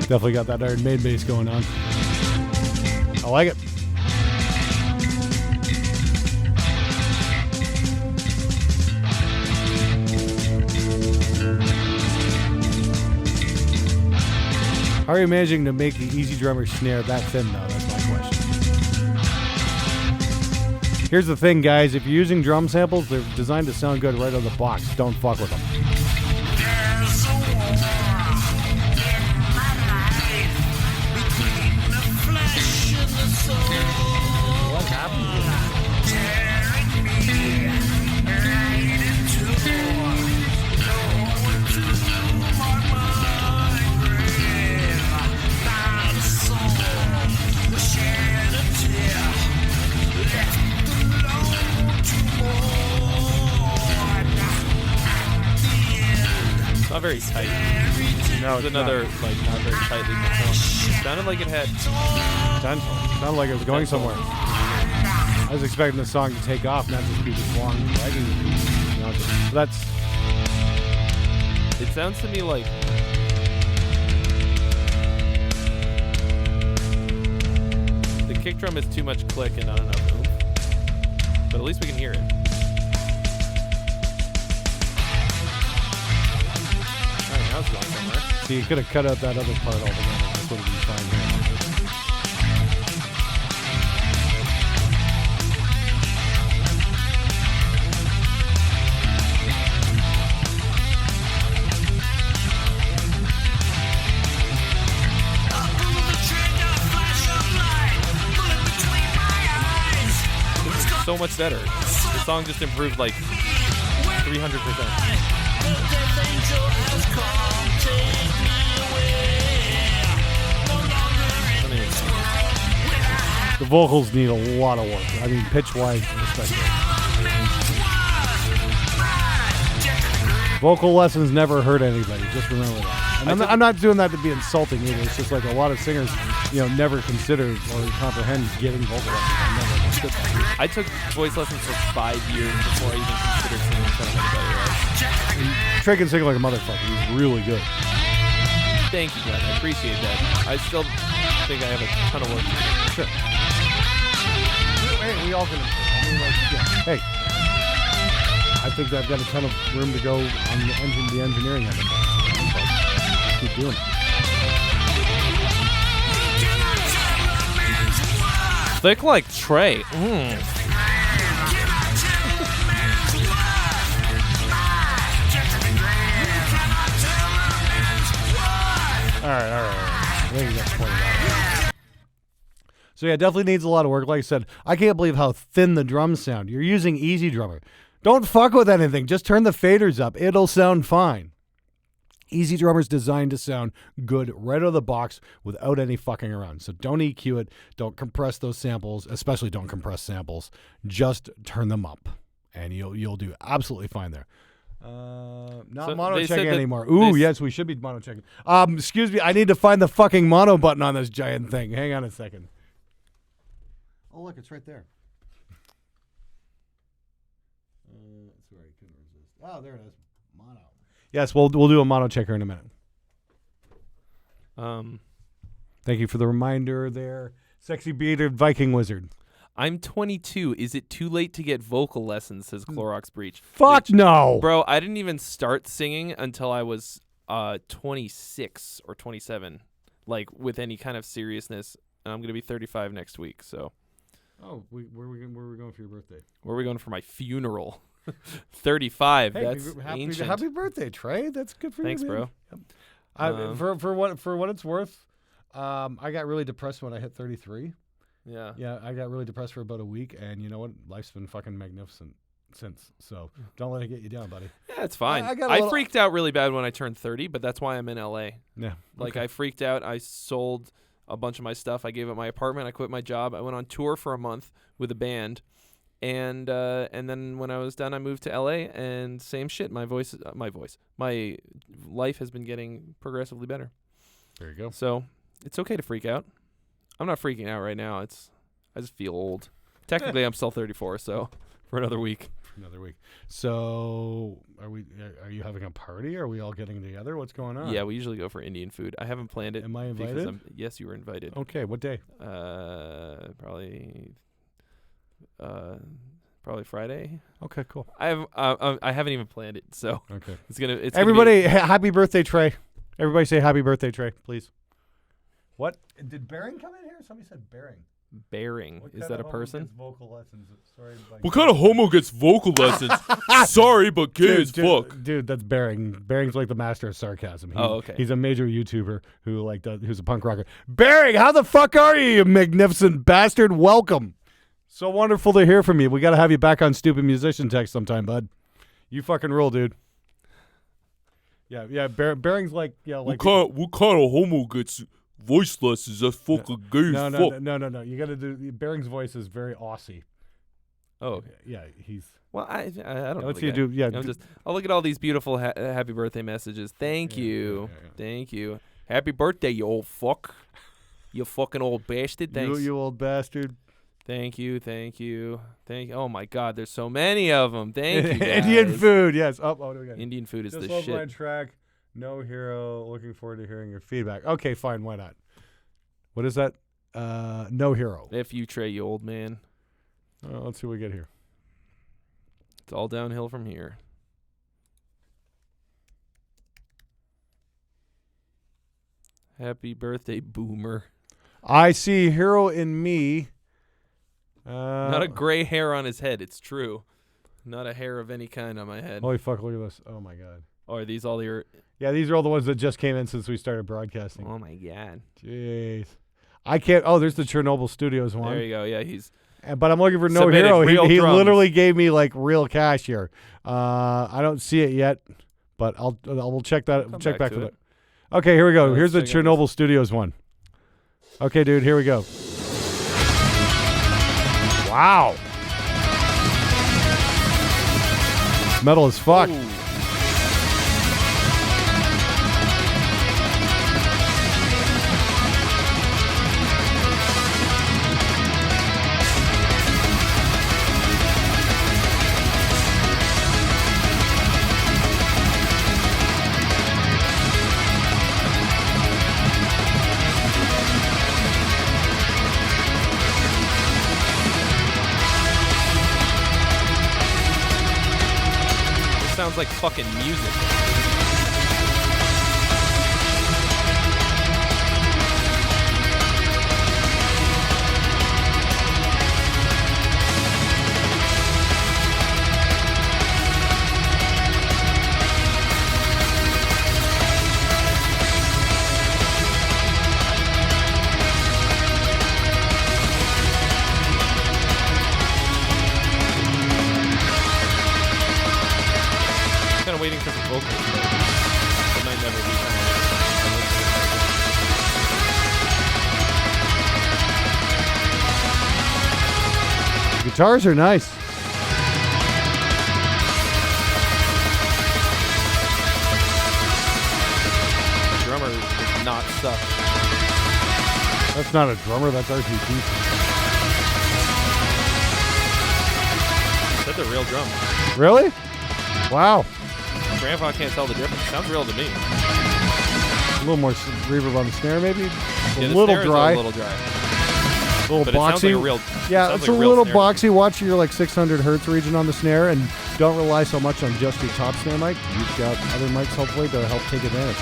Definitely got that Iron Maiden bass going on. I like it. How are you managing to make the Easy Drummer snare that thin, though? That's my question. Here's the thing, guys. If you're using drum samples, they're designed to sound good right out of the box. Don't fuck with them. What happened? It's not very tight. No, It's another not very tightly performed. Sounded like it had potential. Sounded like it was going somewhere. I was expecting the song to take off, not just be this long dragging. So that's. It sounds to me like the kick drum is too much click and not enough oomph. But at least we can hear it. Alright, now it's going somewhere. See, you could have cut out that other part altogether. This would have been fine here. So much better. The song just improved like 300%. The vocals need a lot of work. I mean, pitch-wise especially. Vocal lessons never hurt anybody. Just remember that. And I'm not doing that to be insulting either. It's just like a lot of singers, never consider or comprehend getting vocal lessons. I never understood that. I took voice lessons for 5 years before I even considered singing in front of anybody else. Trey can sing like a motherfucker. He's really good. Thank you, Glenn. I appreciate that. I still think I have a ton of work to do. Sure. Hey, we all can improve. I mean, hey, I think I've got a ton of room to go on the engineering of it. Keep doing it. Thick like Trey. All right. I think you got the point of that. So yeah, definitely needs a lot of work. Like I said, I can't believe how thin the drums sound. You're using Easy Drummer. Don't fuck with anything. Just turn the faders up. It'll sound fine. Easy Drummer's designed to sound good right out of the box without any fucking around. So don't EQ it. Don't compress those samples. Especially don't compress samples. Just turn them up, and you'll do absolutely fine there. Not So mono they said checking that anymore. Ooh, yes, we should be mono checking. Excuse me. I need to find the fucking mono button on this giant thing. Hang on a second. Oh, look, it's right there. Sorry, couldn't resist. Oh, there it is. Mono. Yes, we'll do a mono checker in a minute. Thank you for the reminder there. Sexy bearded Viking wizard. I'm 22. Is it too late to get vocal lessons, says Clorox Breach. Fuck Which, no. Bro, I didn't even start singing until I was 26 or 27, like with any kind of seriousness. And I'm going to be 35 next week, so. Oh, where are we going for your birthday? Where are we going for my funeral? 35. Hey, That's ancient. happy birthday, Trey. That's good for Thanks, you. bro. Yep. For what it's worth, I got really depressed when I hit 33. Yeah. Yeah, I got really depressed for about a week, and you know what? Life's been fucking magnificent since. So don't let it get you down, buddy. Yeah, it's fine. I freaked out really bad when I turned 30, but that's why I'm in LA. Yeah. Like, I freaked out. I sold a bunch of my stuff. I gave up my apartment. I quit my job. I went on tour for a month with a band. And then when I was done, I moved to LA, and same shit. My life has been getting progressively better. There you go. So it's okay to freak out. I'm not freaking out right now. I just feel old. Technically, I'm still 34, so for another week. So are you having a party? Are we all getting together? What's going on? Yeah, we usually go for Indian food. I haven't planned it. Am I because invited? Yes, you were invited. Okay, what day? Probably Friday. Okay, cool. I haven't even planned it, so Okay. it's Everybody, happy birthday, Trey. Everybody say happy birthday, Trey, please. What? Did Bering come in here? Somebody said Bering. Bering. Is that a person? Vocal lessons. Sorry, What kind of homo gets vocal lessons? Sorry, but gay as fuck. Dude, that's Bering. Bering's like the master of sarcasm. Okay. He's a major YouTuber who's a punk rocker. Bering, how the fuck are you, you magnificent bastard? Welcome. So wonderful to hear from you. We got to have you back on Stupid Musician Text sometime, bud. You fucking rule, dude. Yeah. Bering's like, what kind of homo gets voice lessons? That's fucking gay as fuck. No. You got to do. Bering's voice is very Aussie. Oh, okay. Yeah, he's. Well, I don't know. Let's the you guy. do. Yeah. I'll look at all these beautiful happy birthday messages. Thank you. Thank you. Happy birthday, you old fuck. You fucking old bastard. Thanks. You old bastard. Thank you. Oh my God, there's so many of them. Thank you, guys. Indian food, yes. Oh, what do we got? Indian food is Just the love shit. my track. No hero. Looking forward to hearing your feedback. Okay, fine. Why not? What is that? No hero. F you, Trey, you old man. Let's see what we get here. It's all downhill from here. Happy birthday, boomer. I see hero in me. Not a gray hair on his head. It's true. Not a hair of any kind on my head. Holy fuck, look at this. Oh, my God. Oh, are these all your... Yeah, these are all the ones that just came in since we started broadcasting. Oh, my God. Jeez. I can't... Oh, there's the Chernobyl Studios one. There you go. Yeah, he's... But I'm looking for no Submitted hero. real He drums. literally gave me, like, real cash here. I don't see it yet, but I'll check that. Come Check back to for it. Okay, here we go. Let's Here's the check out Chernobyl Studios one. Okay, dude, here we go. Wow. Metal as fuck. Ooh. Sounds like fucking music. Waiting for some vocals, but it might never be coming. Guitars are nice. The drummer does not suck. That's not a drummer, that's RTP. That's a real drum. Really? Wow. Grandpa can't tell the difference. Sounds real to me. A little more reverb on the snare, maybe. Yeah, A the little snare is dry. a little dry. A little But it sounds like boxy. a real. Yeah, sounds it's like a real little snare. boxy. Watch your like 600 hertz region on the snare, and don't rely so much on just your top snare mic. You've got other mics hopefully to help take advantage.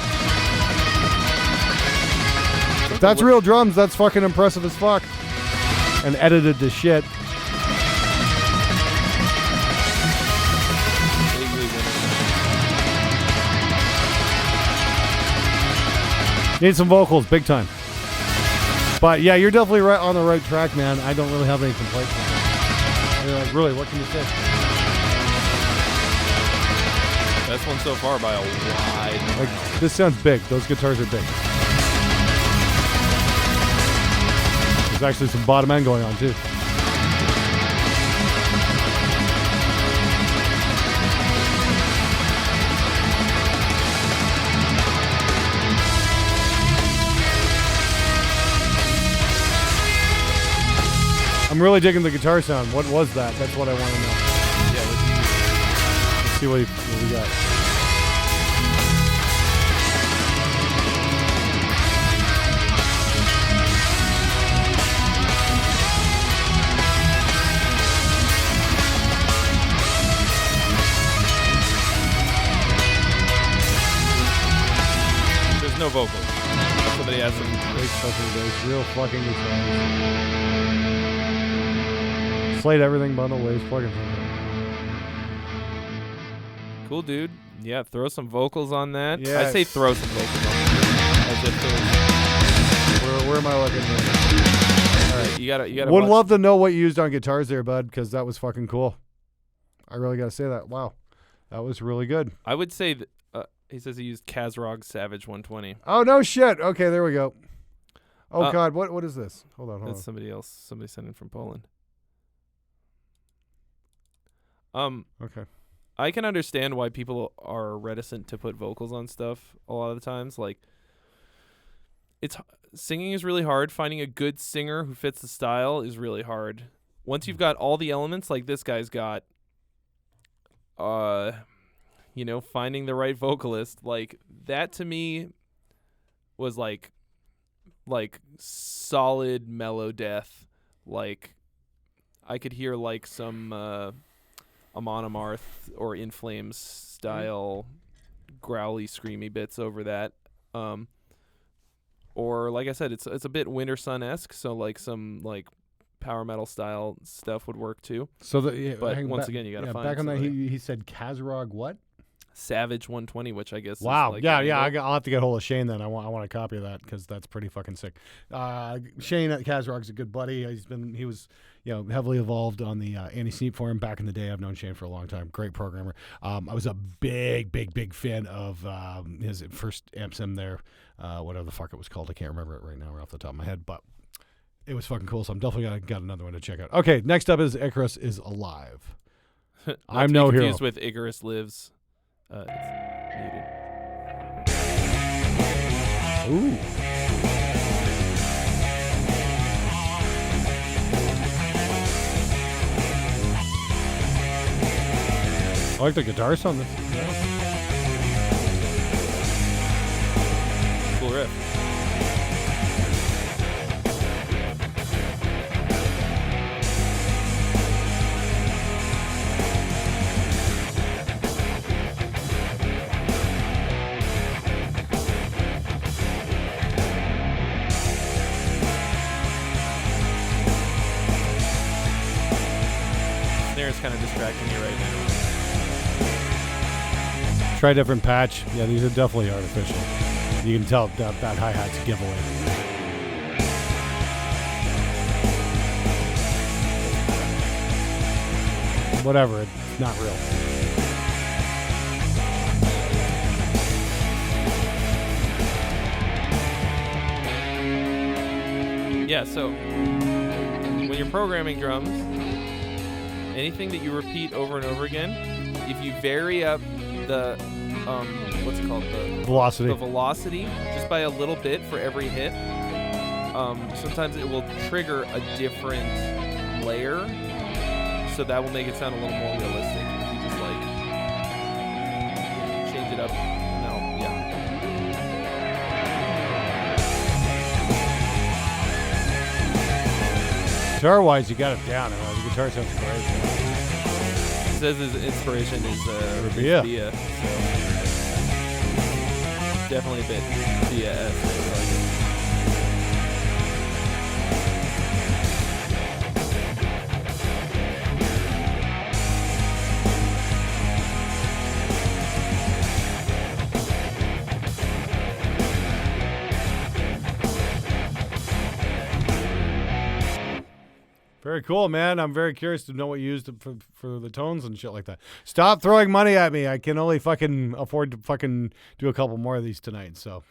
If that's real drums, that's fucking impressive as fuck. And edited to shit. Need some vocals, big time. But yeah, you're definitely right on the right track, man. I don't really have any complaints with it. You're like, really, what can you say? Best one so far by a wide margin. Like, this sounds big. Those guitars are big. There's actually some bottom end going on too. I'm really digging the guitar sound. What was that? That's what I want to know. Yeah, Let's see what we got. there's no vocals. Somebody has some. Great fucking bass. Real fucking guitars. Slate everything bundle waves plugins. Cool, dude. Yeah, throw some vocals on that. Yeah. I say throw some vocals on that. As if there's. Where am I looking? All right. You gotta. Would watch- love to know what you used on guitars there, bud, because that was fucking cool. I really gotta say that. Wow, that was really good. I would say that. He says he used Kazrog Savage 120. Oh no shit. Okay, there we go. Oh Uh, god, what is this? Hold on. That's somebody else. Somebody sent in from Poland. Okay. I can understand why people are reticent to put vocals on stuff a lot of the times. Like, singing is really hard. Finding a good singer who fits the style is really hard. Once you've got all the elements, like this guy's got, finding the right vocalist, like that to me was like solid mellow death. Like, I could hear like some Amon Amarth or In Flames style growly screamy bits over that. Or like I said, it's a bit Winter Sun-esque, so like some like power metal style stuff would work too. So But once again, you gotta find back on that. somebody. He said Kazrog what? Savage 120, which I guess Wow. is like Yeah, an yeah. angle. I'll have to get hold of Shane then. I want a copy of that because that's pretty fucking sick. Shane at Kazrog's a good buddy. He was heavily involved on the Anti-Sneap forum back in the day. I've known Shane for a long time. Great programmer. I was a big fan of his first amp sim there, whatever the fuck it was called. I can't remember it right now, right off the top of my head, but it was fucking cool. So I'm definitely got another one to check out. Okay, next up is Icarus is Alive. Not I'm to be no hero. confused with Icarus Lives. It's muted. Ooh. I like the guitar sound. Cool riff. Snare's kind of distracting me right now. Try a different patch. Yeah, these are definitely artificial. You can tell that hi-hat's a giveaway. Whatever, it's not real. Yeah, so when you're programming drums, anything that you repeat over and over again, if you vary up the what's it called, the velocity just by a little bit for every hit, sometimes it will trigger a different layer, so that will make it sound a little more realistic if you just like change it up. No, yeah. Guitar-wise, you got it down. The guitar sounds great. It says his inspiration is Via. Via, so definitely a bit Via-esque. Very cool, man. I'm very curious to know what you used for the tones and shit like that. Stop throwing money at me. I can only fucking afford to fucking do a couple more of these tonight. So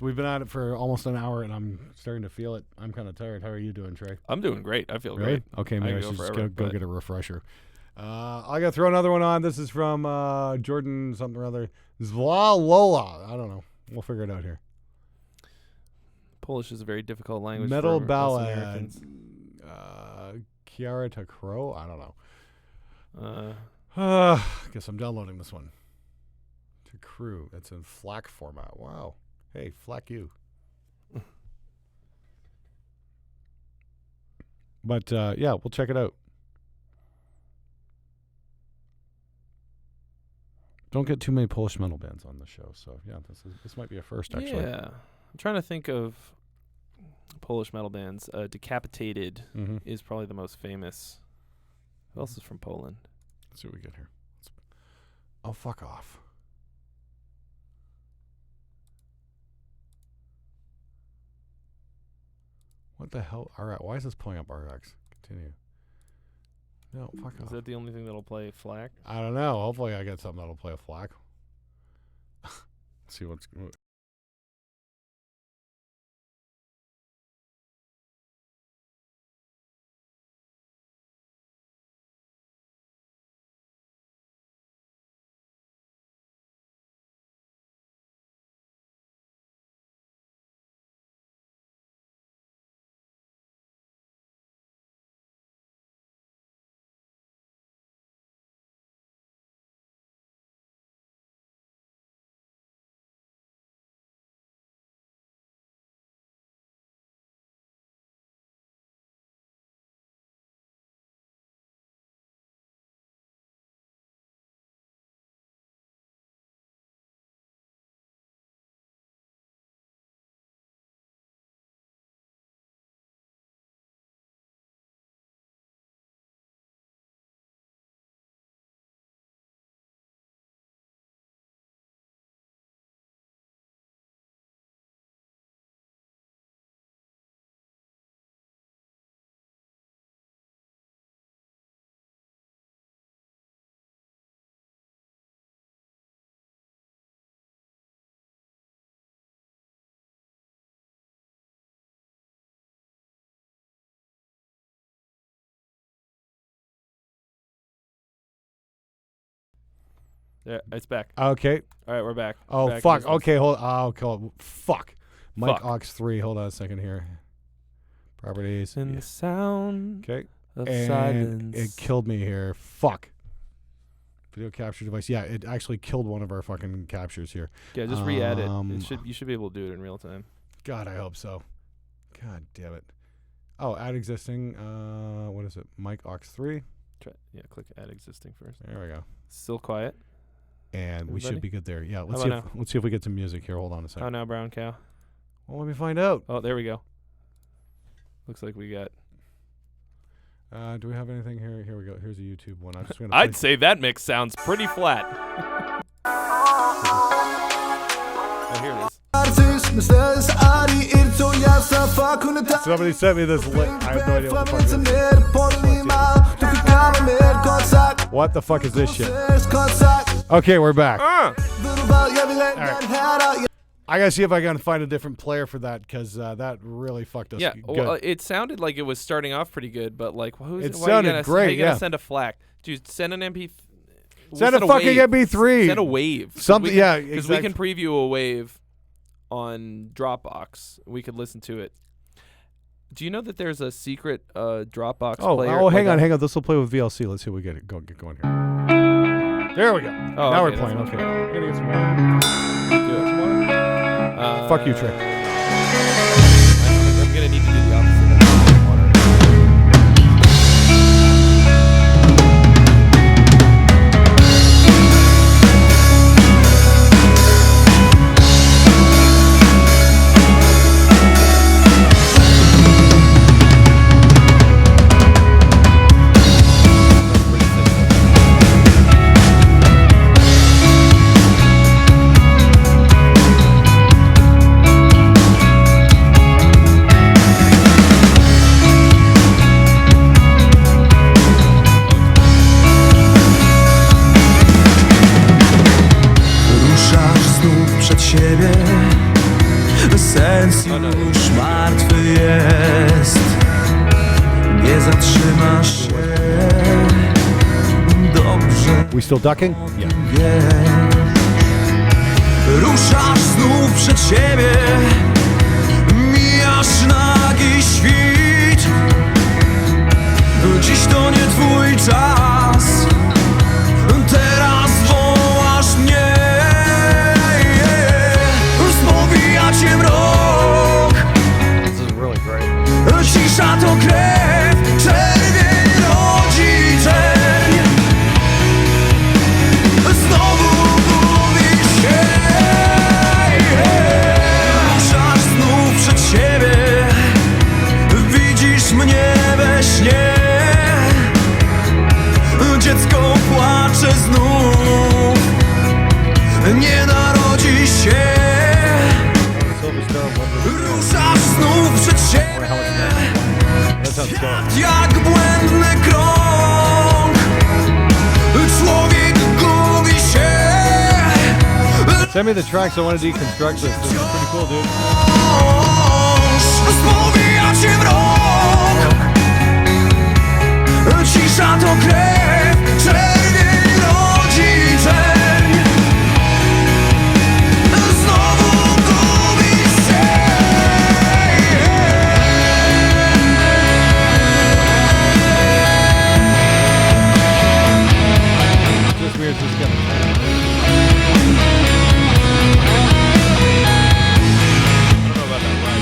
we've been at it for almost an hour, and I'm starting to feel it. I'm kind of tired. How are you doing, Trey? I'm doing great. I feel Right? great. Okay, maybe I could should go just forever, go but- get a refresher. I got to throw another one on. This is from Jordan something or other. Zwa Lola. I don't know. We'll figure it out here. Polish is a very difficult language Metal for us ballad. Americans. Chiara to Crow. I don't know. Uh, Guess I'm downloading this one. To Crew. It's in FLAC format. Wow. Hey, FLAC you. But yeah, we'll check it out. Don't get too many Polish metal bands on the show, so yeah, this might be a first actually. yeah. I'm trying to think of Polish metal bands. Decapitated Mm-hmm. is probably the most famous. Who else is from Poland? Let's see what we get here. Oh, fuck off. What the hell? All right, why is this pulling up RX? Continue. No, fuck Is off. that the only thing that'll play FLAC? I don't know. Hopefully I get something that'll play a FLAC. Let's see what's... Yeah, it's back. Okay. All right, we're back. Oh, Back in fuck. business. Okay, hold on. Fuck. Mic Fuck. aux 3. Hold on a second here. Properties. In the sound Okay. of And silence. it killed me here. Fuck. Video capture device. Yeah, it actually killed one of our fucking captures here. Yeah, just re-add it. Um, You should be able to do it in real time. God, I hope so. God damn it. Oh, add existing. What is it? Mic aux 3. Click add existing first. There we go. Still quiet. And we should Everybody? be good there. Yeah, How about let's see if we get some music here. Hold on a Oh, second. now brown cow. Well, let me find out. Oh, there we go. Looks like we got. Do we have anything here? Here we go. Here's a YouTube one. I'm just gonna. I'd say that mix sounds pretty flat. Oh, here it is. Somebody sent me this link. I have no idea what the fuck it is. What the fuck is this shit? Okay, we're back. All right. I gotta see if I can find a different player for that because that really fucked us. Yeah, good. well, it sounded like it was starting off pretty good, but like, It why are you sounded gonna, great, How you gonna yeah. send a FLAC? Dude, send an MP. Send a fucking wave. MP3. Send a wave. Something. Yeah, Because we can preview a wave on Dropbox. We could listen to it. Do you know that there's a secret Dropbox player? hang on. This will play with VLC. Let's see if we get going here. There we go. Oh, now okay, we're playing. that's Okay. We're gonna get some more. Good. Fuck you, Trick. I'm gonna need to do the opposite. Sens już martwy jest. Nie zatrzymasz się. Dobrze We still ducking? Yeah. wiesz. Ruszasz znów przed siebie. Mijasz nagi świt. Dziś to nie twój czas. Teraz wołasz mnie. Spowija cię mrok. This is really great. Cisza to krew. Czerwień rodzi czerń. Znowu gubisz się. Ruszasz znów przed siebie. Widzisz mnie we śnie. Dziecko płacze znów. Nie narodzi się. Ruszasz znów przed siebie. Świat jak błędny krąg. Człowiek gubi się. Send me the tracks. I want to deconstruct this. This is pretty cool, dude. Spowija cię mrok. Cisza to krew. Czerwień rodzi czerń. Znowu gubisz się. Just weird. Just gonna. I don't know about that right.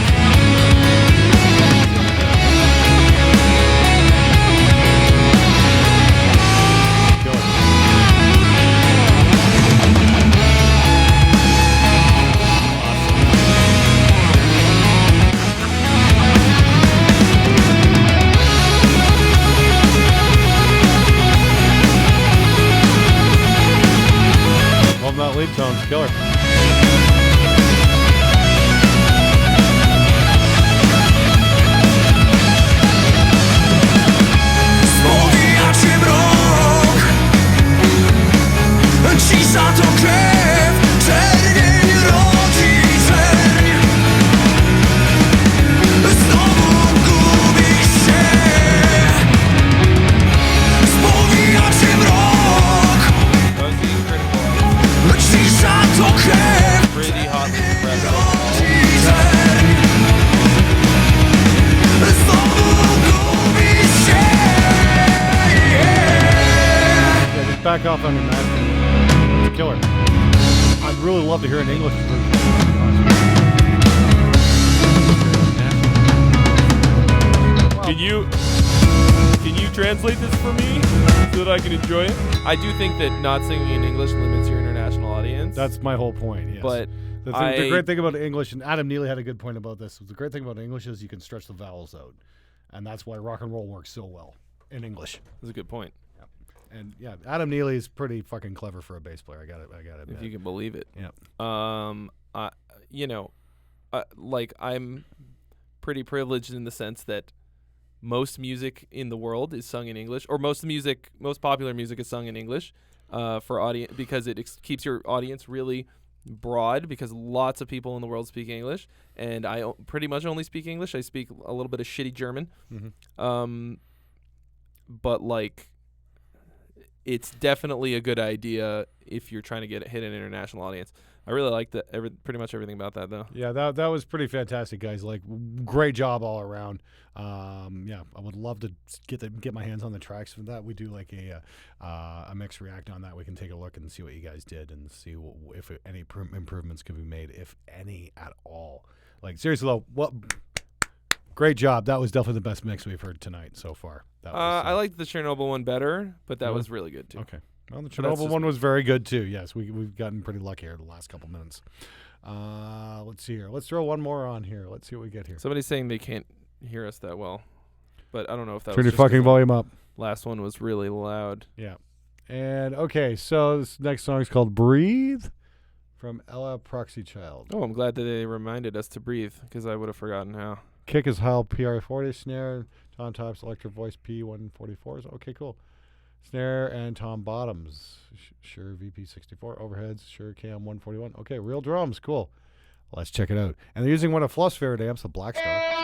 Well, not lead tones. Killer. Spowija cię mrok. Cisza to krew. Czerwień rodzi czerń. Znowu gubisz się. Spowija cię mrok. That was the critical. back off on your master. It's a killer. I'd really love to hear an English version. Can you translate this for me so that I can enjoy it? I do think that not singing in English limits your international audience. That's my whole point, yes. But the great thing about English, and Adam Neely had a good point about this, the great thing about English is you can stretch the vowels out. And that's why rock and roll works so well in English. That's a good point. And yeah, Adam Neely is pretty fucking clever for a bass player. I got to admit. If you can believe it. Yeah. Like I'm pretty privileged in the sense that most music in the world is sung in English, or most popular music is sung in English, for audience, because it keeps your audience really broad, because lots of people in the world speak English, and I pretty much only speak English. I speak a little bit of shitty German, but like, it's definitely a good idea if you're trying to hit an international audience. I really like pretty much everything about that, though. Yeah, that was pretty fantastic, guys. Like, great job all around. Yeah, I would love to get my hands on the tracks for that. We do like a mix react on that. We can take a look and see what you guys did and see if any improvements could be made, if any at all. Like, seriously though, great job. That was definitely the best mix we've heard tonight so far. That was, I liked the Chernobyl one better, but that was really good too. Okay. Well, the Chernobyl one was very good too. Yes, we've gotten pretty lucky here the last couple minutes. Let's see here. Let's throw one more on here. Let's see what we get here. Somebody's saying they can't hear us that well, but I don't know if that Turn was your just 'cause fucking the volume up. last one was really loud. Yeah. And okay, so this next song is called "Breathe" from Ella Proxy Child. Oh, I'm glad that they reminded us to breathe, because I would have forgotten how. Kick is Heil PR40, snare, Tom Tops, electric voice P144s. Okay, cool. Snare and Tom Bottoms. Sure VP64. Overheads, Sure Cam 141. Okay, real drums. Cool. Let's check it out. And they're using one of Fluff's favorite amps, the Black Star.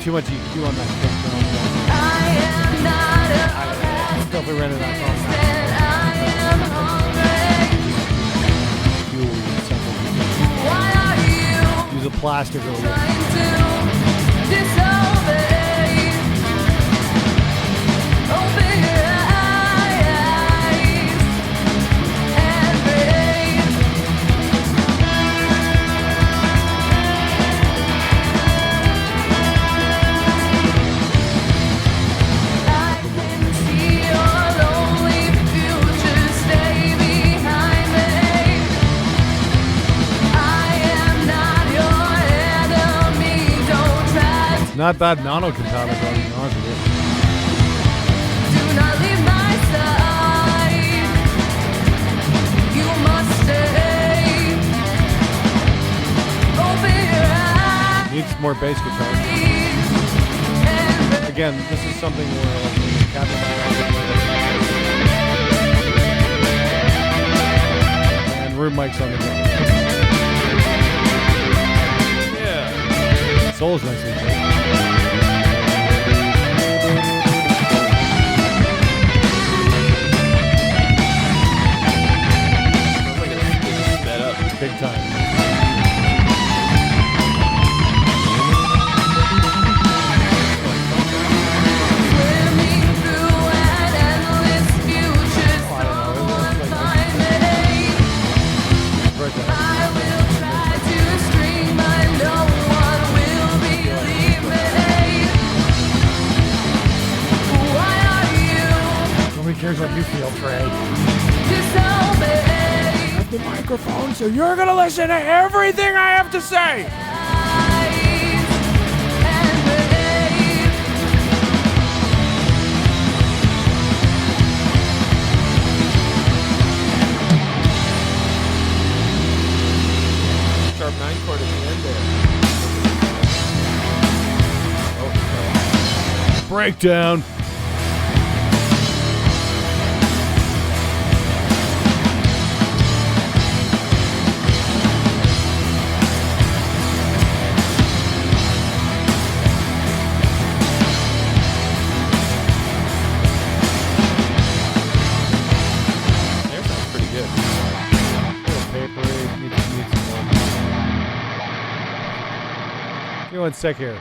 Too much EQ on that kick drum. Definitely ran it out. Use a plastic really good. Not bad mono compatible, to be honest with you. Do not leave my side. You must stay. Open your eyes. Needs more bass guitar. Again, this is something where and room mics on the drum. Yeah. Soul is nicely played. Big time. here's what you feel, Trey. disobey. The microphone, so you're gonna listen to everything I have to say. And behave. Sharp 9 chord at the end there. Breakdown. There sounds pretty good. Give me 1 sec here.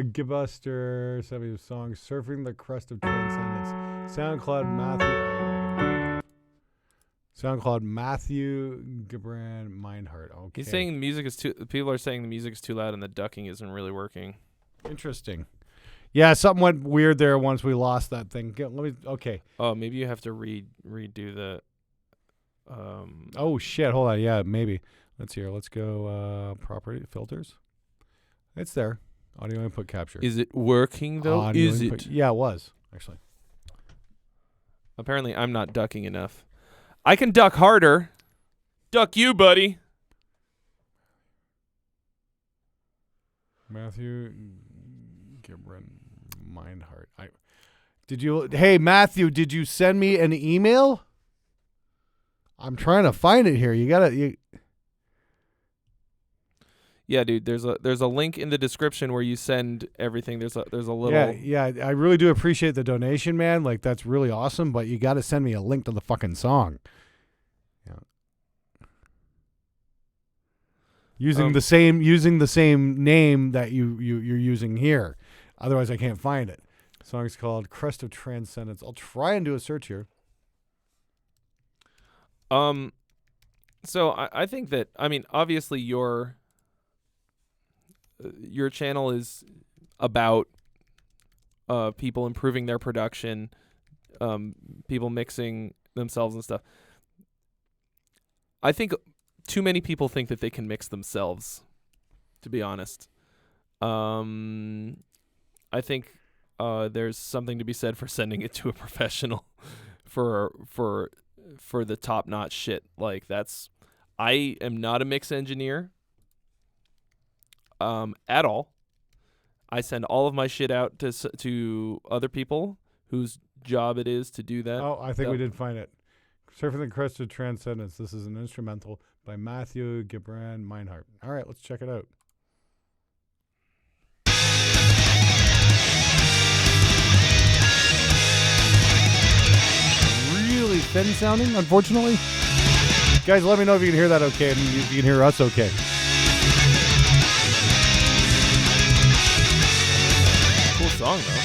Gibuster, 70 songs, Surfing the Crest of Transcendence. SoundCloud Matthew Gibran Mindheart. Okay. He's saying music is too. People are saying the music is too loud and the ducking isn't really working. Interesting. Yeah, something went weird there once we lost that thing. Okay. Oh, maybe you have to redo the. Oh shit! Hold on. Yeah, maybe. Let's hear. Let's go. Property filters. It's there. Audio input capture. Is it working though? Audio Is input- it? Yeah, it was actually. Apparently, I'm not ducking enough. I can duck harder. Duck you, buddy. Matthew Gibran Mindheart. Hey Matthew, did you send me an email? I'm trying to find it here. Yeah, dude. There's a link in the description where you send everything. There's a little. Yeah. I really do appreciate the donation, man. Like that's really awesome. But you got to send me a link to the fucking song. Yeah. Using the same name that you're using here. Otherwise, I can't find it. The song's called "Crest of Transcendence." I'll try and do a search here. So I think that obviously your channel is about people improving their production, people mixing themselves and stuff. I think too many people think that they can mix themselves, to be honest. I think there's something to be said for sending it to a professional for the top-notch shit. Like I am not a mix engineer at all. I send all of my shit out to other people whose job it is to do that. Oh, I think we did find it. Surfing the Crest of Transcendence. This is an instrumental by Matthew Gibran Mindheart. All right, let's check it out. Really thin sounding, unfortunately. Guys, let me know if you can hear that okay and if you can hear us okay. Cool song, though.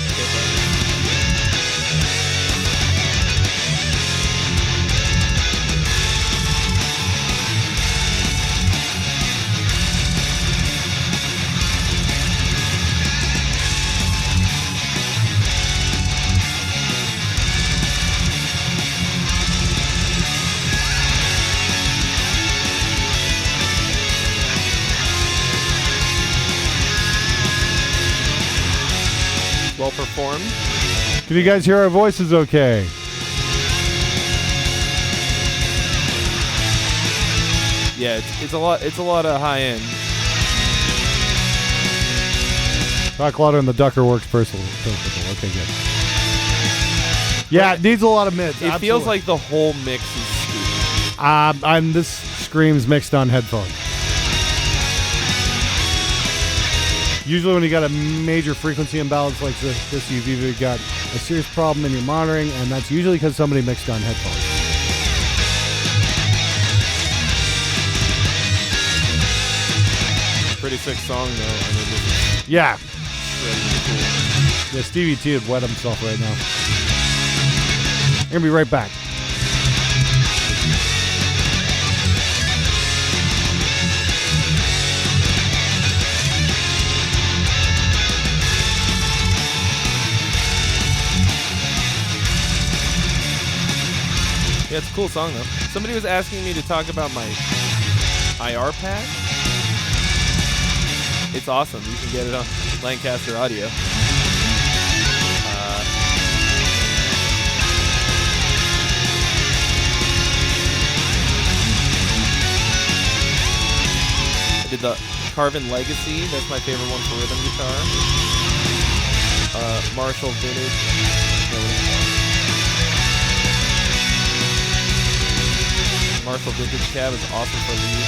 Well performed. Can you guys hear our voices okay? Yeah, it's a lot of high end. Talk louder and the ducker works perfectly. Okay, good. Yeah, it needs a lot of mids. It feels like the whole mix is screwed. This screams mixed on headphones. Usually when you got a major frequency imbalance like this, you've either got a serious problem in your monitoring, and that's usually because somebody mixed on headphones. Pretty sick song, though. Yeah. Really cool. Yeah, Stevie T would wet himself right now. We're going to be right back. cool song though. Somebody was asking me to talk about my IR pad. It's awesome. You can get it on Lancaster Audio. I did the Carvin Legacy. That's my favorite one for rhythm guitar. Marshall Vintage. Marshall Vintage cab is awesome for lead.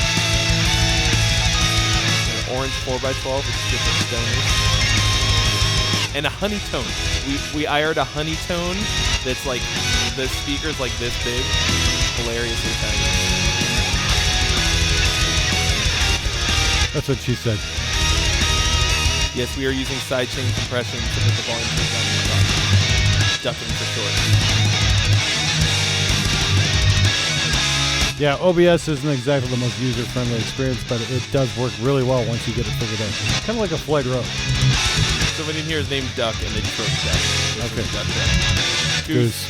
An orange 4x12, which is good for stoners. And a honeytone. We IR'd a honeytone that's like, the speaker's like this big. Hilariously tiny. That's what she said. Yes, we are using sidechain compression to put the volume down on the top. Ducking for short. Yeah, OBS isn't exactly the most user-friendly experience, but it does work really well once you get it figured out. Kind of like a Floyd Rose. Somebody in here is named Duck, and they just wrote Duck. Okay. Duck. Goose.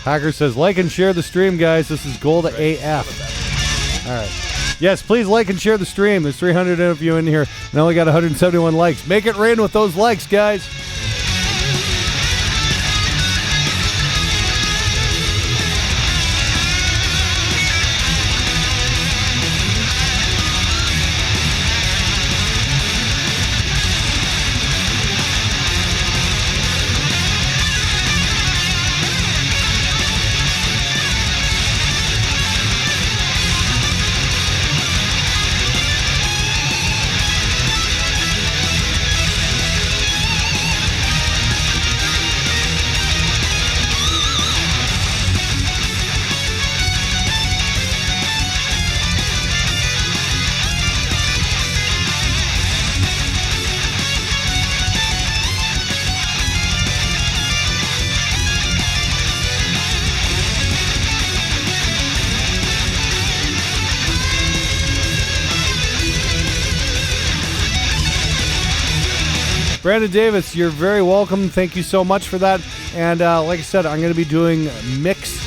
Hacker says, like and share the stream, guys. This is Gold AF. All right. Yes, please like and share the stream. There's 300 of you in here, and I only got 171 likes. Make it rain with those likes, guys. Brandon Davis, you're very welcome. Thank you so much for that. And like I said, I'm going to be doing Mix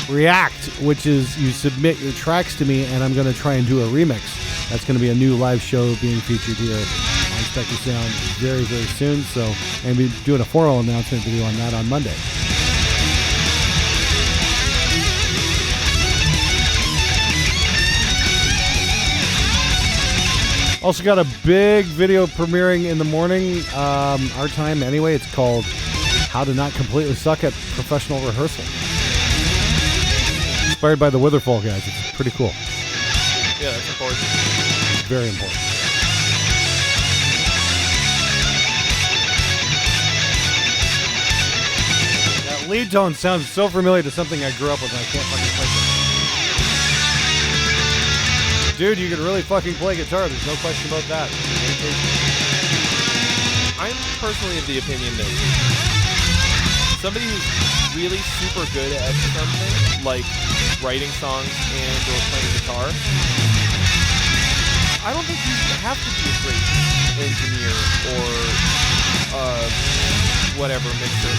React, which is you submit your tracks to me, and I'm going to try and do a remix. That's going to be a new live show being featured here on Spectre Sound very, very soon. So I'm going to be doing a formal announcement video on that on Monday. Also got a big video premiering in the morning, our time anyway. It's called How to Not Completely Suck at Professional Rehearsal. Inspired by the Witherfall guys. It's pretty cool. Yeah, that's important. Very important. That lead tone sounds so familiar to something I grew up with and I can't fucking place it. Dude, you can really fucking play guitar. There's no question about that. I'm personally of the opinion that somebody who's really super good at something, like writing songs and or playing guitar, I don't think you have to be a great engineer or whatever mixer.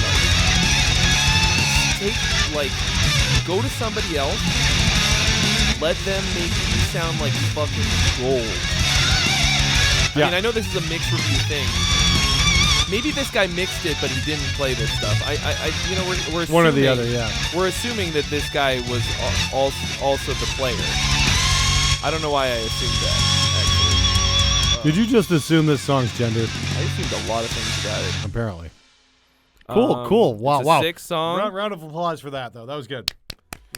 Go to somebody else. Let them make you sound like fucking gold. I mean, I know this is a mix review thing. Maybe this guy mixed it, but he didn't play this stuff. We're assuming, one or the other, yeah. We're assuming that this guy was also the player. I don't know why I assumed that, actually. Did you just assume this song's gendered? I assumed a lot of things about it. Apparently. Cool. Wow, it's a wow. sick song. Round of applause for that, though. That was good.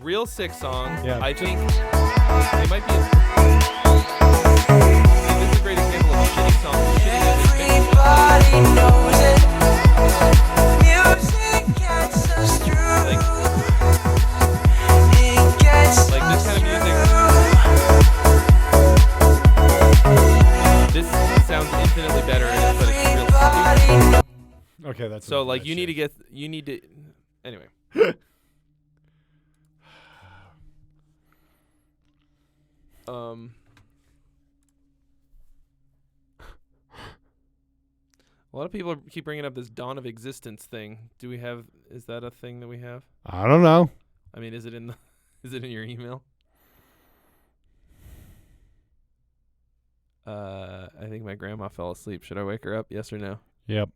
Real sick song. Yeah. I think it might be. This is a great example of a shitty song. Everybody knows it. Music gets us through. It gets Like this kind of music. This sounds infinitely better in it, but it's real stupid. Okay, that's So like you need to anyway. A lot of people keep bringing up this dawn of existence thing. Is that a thing that we have? I don't know. I mean, is it in your email? I think my grandma fell asleep. Should I wake her up? Yes or no? Yep.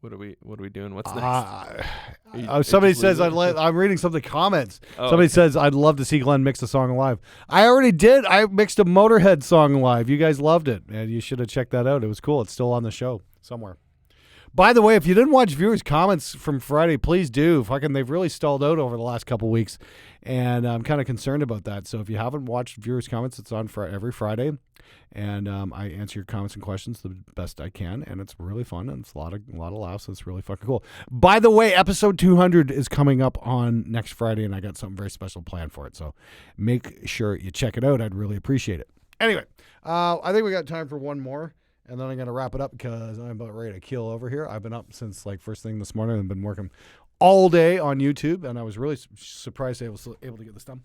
What are we doing? What's next? Somebody says I'm reading some of the comments. Oh, Somebody okay. says I'd love to see Glenn mix a song live. I already did. I mixed a Motorhead song live. You guys loved it, and you should have checked that out. It was cool. It's still on the show somewhere. By the way, if you didn't watch viewers' comments from Friday, please do. They've really stalled out over the last couple weeks, and I'm kind of concerned about that. So if you haven't watched viewers' comments, it's on every Friday, and I answer your comments and questions the best I can, and it's really fun, and it's a lot of laughs, and it's really fucking cool. By the way, episode 200 is coming up on next Friday, and I got something very special planned for it. So make sure you check it out. I'd really appreciate it. Anyway, I think we got time for one more. And then I'm going to wrap it up because I'm about ready to keel over here. I've been up since first thing this morning and been working all day on YouTube. And I was really surprised I was able to get this done.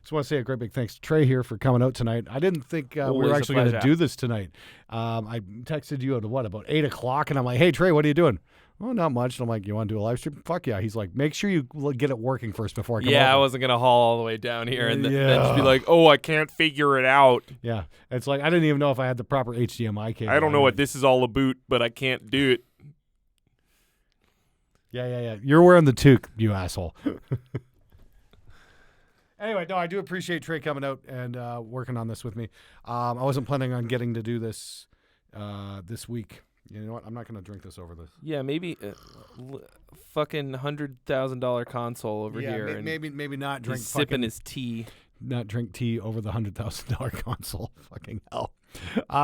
Just want to say a great big thanks to Trey here for coming out tonight. I didn't think we Always were a actually going to pleasure. do this tonight. I texted you at about 8 o'clock. And I'm like, hey, Trey, what are you doing? Oh, not much. And I'm like, you want to do a live stream? Fuck yeah. He's like, make sure you get it working first before I come Yeah, I over. wasn't gonna haul all the way down here and then just be Yeah. like, oh, I can't figure it out. Yeah. It's like, I didn't even know if I had the proper HDMI cable. I don't know what this is all about, but I can't do it. Yeah. You're wearing the toque, you asshole. Anyway, no, I do appreciate Trey coming out and working on this with me. I wasn't planning on getting to do this this week. You know what? I'm not going to drink this over this. Yeah, maybe fucking $100,000 console over here. And maybe not drink he's sipping his tea. not drink tea over the $100,000 console. Fucking hell.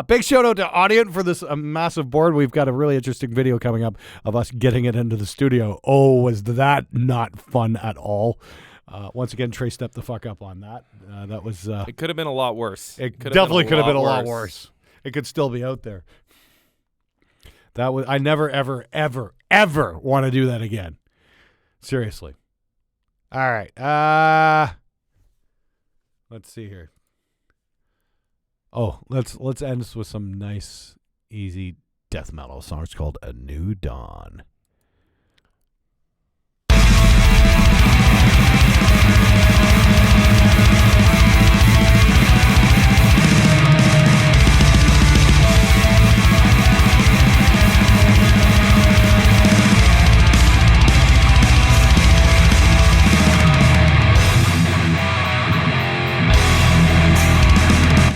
Big shout out to Audience for this massive board. We've got a really interesting video coming up of us getting it into the studio. Oh, was that not fun at all? Once again, Trey stepped the fuck up on that. That was. It could have been a lot worse. It definitely could have been a lot worse. It could still be out there. That was. I never, ever, ever, ever want to do that again. Seriously. All right. Let's see here. Oh, let's end this with some nice, easy death metal song. It's called "A New Dawn."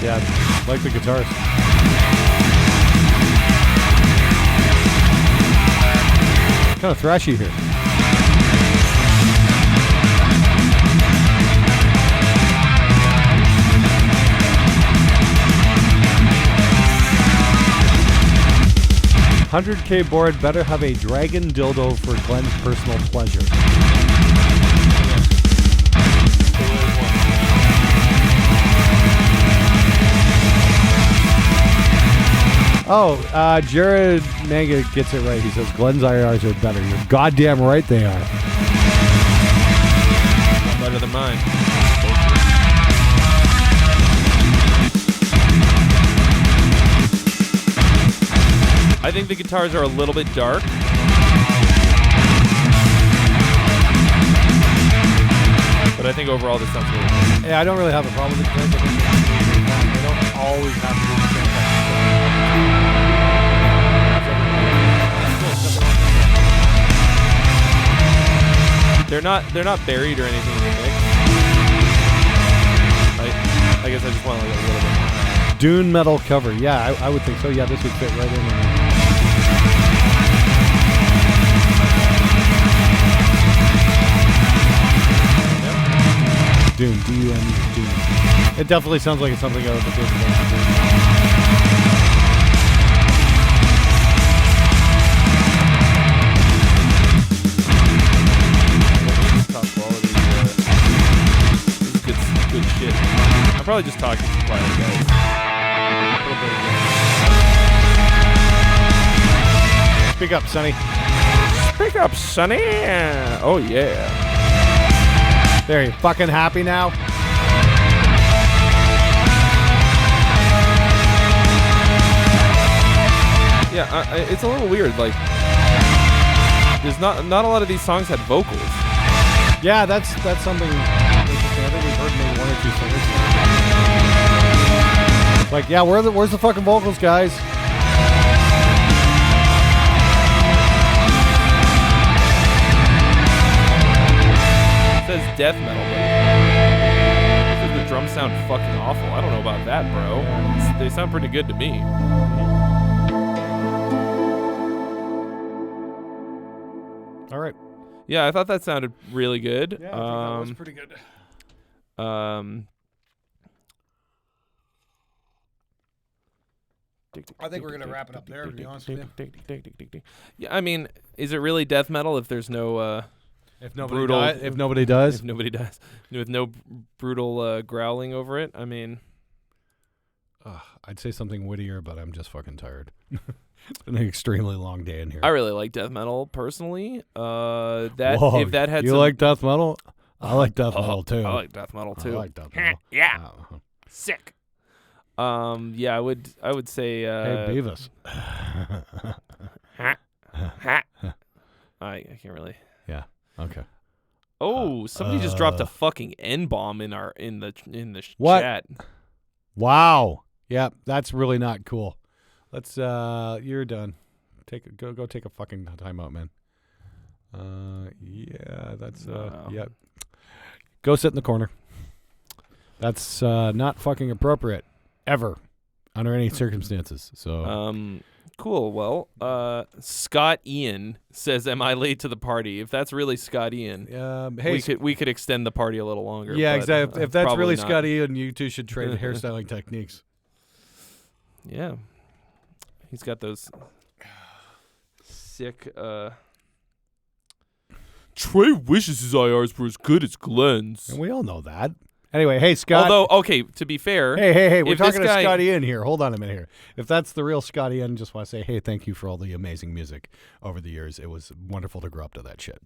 Yeah, like the guitars. Kind of thrashy here. $100K board better have a dragon dildo for Glenn's personal pleasure. Oh, Jared Manga gets it right. He says Glenn's IRs are better. You're goddamn right they are. Better than mine. I think the guitars are a little bit dark. But I think overall this sounds really good. Yeah, I don't really have a problem with the guitars. They don't always have to be the same type of They're not buried or anything in the mix. I guess I just want like a little bit more. Dune metal cover. Yeah, I would think so. Yeah, this would fit right in. Dune, D-U-N, Dune. It definitely sounds like it's something out of the Dune. Top quality. This is good shit. I'm probably just talking to quiet guys. Speak up, Sonny. Pick up, Sonny. Oh yeah. There, you fucking happy now? it's a little weird. Like, there's not a lot of these songs had vocals. Yeah, that's something interesting. I think we've heard maybe 1 or 2 singers. Like, yeah, where's the fucking vocals, guys? It says death metal, but the drums sound fucking awful. I don't know about that, bro. They sound pretty good to me. All right. Yeah, I thought that sounded really good. Yeah, I think that was pretty good. I think we're gonna wrap it up there, to be honest with you. Yeah, I mean, is it really death metal if there's no If nobody brutal- does, if nobody does, if nobody does with no brutal growling over it? I mean, I'd say something wittier, but I'm just fucking tired. It's been an extremely long day in here. I really like death metal personally. Whoa, If that had you some, like death metal? I like death metal too. I like death metal too. I like death metal. Yeah, Oh. sick. Yeah, I would say. Hey, Beavis. I can't really. Yeah. Okay. Oh, somebody just dropped a fucking N-bomb in the What? chat. Wow. Yeah, that's really not cool. Let's. You're done. Go take a fucking timeout, man. Yeah, that's. Wow. Yeah. Go sit in the corner. That's not fucking appropriate ever, under any circumstances. So. Cool. Well, Scott Ian says, "Am I late to the party?" If that's really Scott Ian, Hey, we could extend the party a little longer. yeah, but, exactly. If that's probably really not. Scotty, and you two should trade hairstyling techniques. Yeah, he's got those sick. Trey wishes his IRs were as good as Glenn's. And we all know that. Anyway, hey, Scott. Although, okay, to be fair, Hey, we're if this talking to guy- Scotty Ian here. Hold on a minute here. If that's the real Scotty Ian, just want to say, hey, thank you for all the amazing music over the years. It was wonderful to grow up to that shit.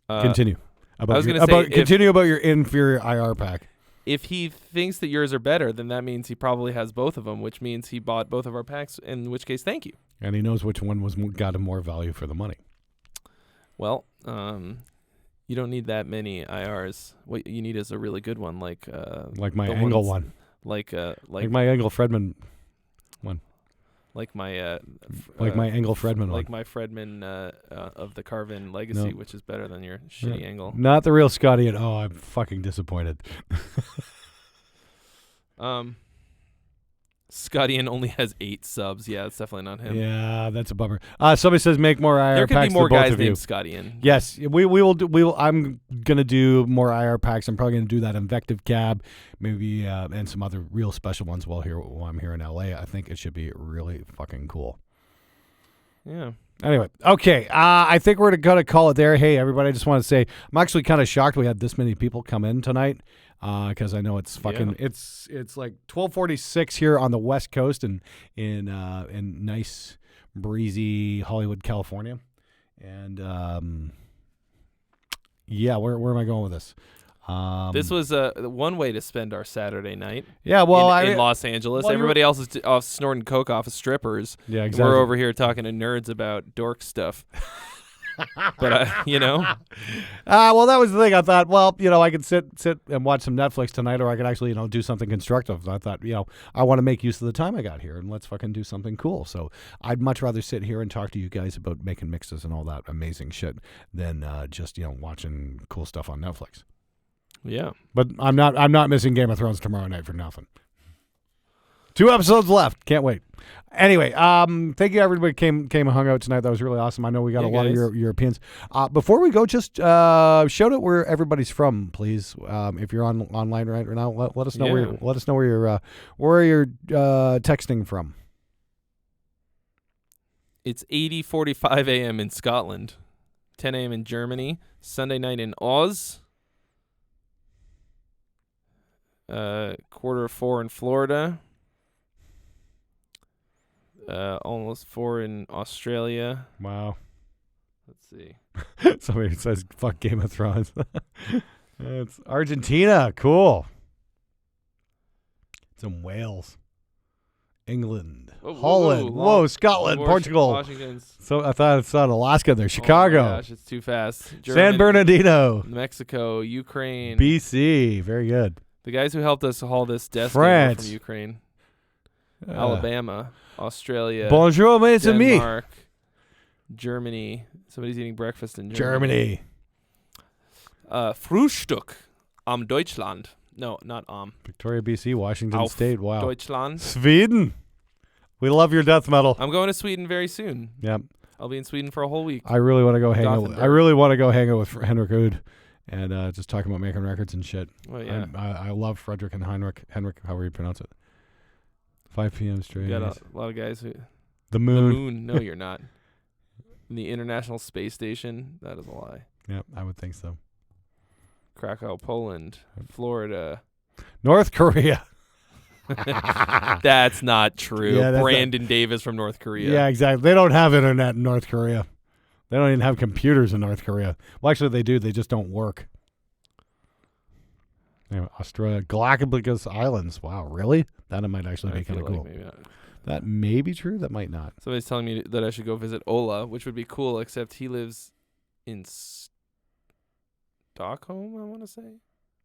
Continue. Continue about your inferior IR pack. if he thinks that yours are better, then that means he probably has both of them, which means he bought both of our packs, in which case, thank you. And he knows which one got him more value for the money. Well, you don't need that many IRs. What you need is a really good one, like my the Engel ones- one. like my Engel Fredman one. like my my Engel Fredman like one. my Fredman of the Carvin Legacy, No. which is better than your shitty Engel. Not the real Scotty. Oh, I'm fucking disappointed. Scotty only has 8 subs. Yeah, it's definitely not him. Yeah, that's a bummer. Somebody says make more IR There could packs be more to both guys of you. named Scotty. Yes, we will do. We will. I'm gonna do more IR packs. I'm probably gonna do that Invective Cab, maybe, and some other real special ones while I'm here in LA. I think it should be really fucking cool. Yeah. Anyway, okay. I think we're gonna call it there. Hey, everybody, I just want to say I'm actually kind of shocked we had this many people come in tonight. Because I know it's fucking it's like 12:46 here on the West Coast and in nice breezy Hollywood, California, and where am I going with this? This was one way to spend our Saturday night. Yeah, well, in Los Angeles, well, everybody else is off snorting coke off of strippers. Yeah, exactly. We're over here talking to nerds about dork stuff. But well, that was the thing. I thought, well, I could sit and watch some Netflix tonight, or I could actually, do something constructive. I thought, I want to make use of the time I got here, and let's fucking do something cool. So I'd much rather sit here and talk to you guys about making mixes and all that amazing shit than just watching cool stuff on Netflix. yeah. But I'm not missing Game of Thrones tomorrow night for nothing. 2 episodes left. Can't wait. Anyway, thank you everybody came and hung out tonight. That was really awesome. I know we got a lot of Europeans. Before we go, just shout out where everybody's from, please. If you're online right now, let us know where you're texting from. It's 8:45 a.m. in Scotland, 10 a.m. in Germany, Sunday night in Oz, 4:45 in Florida. Almost 4 in Australia. Wow. Let's see. Somebody says fuck Game of Thrones. It's Argentina. Cool. It's in Wales. England. Holland. Whoa, Scotland, Portugal. Washington's. So I thought it's not Alaska there. Oh Chicago. my gosh, it's too fast. San Germany, Bernardino. Mexico, Ukraine. BC. Very good. The guys who helped us haul this desk France. from Ukraine. Alabama, Australia, Bonjour, mes amis. Denmark, Germany. Somebody's eating breakfast in Germany. Frühstück am Deutschland. No, not am. Victoria, BC, Washington Auf State. Wow. Deutschland. Sweden. We love your death metal. I'm going to Sweden very soon. Yep. I'll be in Sweden for a whole week. I really want to go hang out. Gothenburg. I really want to go hang out with Henrik Oud and just talk about making records and shit. Oh yeah. I love Frederick and Heinrich. Henrik, however you pronounce it. 5 p.m. straight. We got a lot of guys who. The The moon. moon. No, you're not. The International Space Station. That is a lie. Yep, I would think so. Krakow, Poland, Florida. North Korea. That's not true. Yeah, that's Brandon Davis from North Korea. Yeah, exactly. They don't have internet in North Korea. They don't even have computers in North Korea. Well, actually, they do. They just don't work. Anyway, Australia, Galapagos Islands. Wow, really? That might actually I be kind feel of like cool. maybe not. That may be true. That might not. Somebody's telling me that I should go visit Ola, which would be cool, except he lives in Stockholm, I want to say.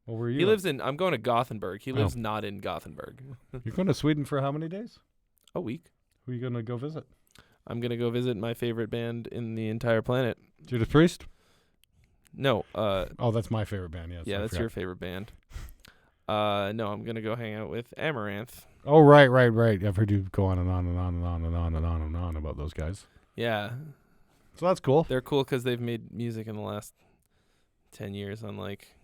Well, where are you? He lives in, I'm going to Gothenburg. He lives not in Gothenburg. You're going to Sweden for how many days? A week. Who are you going to go visit? I'm going to go visit my favorite band in the entire planet. Judas Priest? No. Oh, that's my favorite band. Yes, Yeah, I that's forgot. your favorite band. No, I'm going to go hang out with Amaranth. Oh, right. I've heard you go on and on and on and on and on and on and on about those guys. Yeah. So that's cool. They're cool because they've made music in the last 10 years, unlike...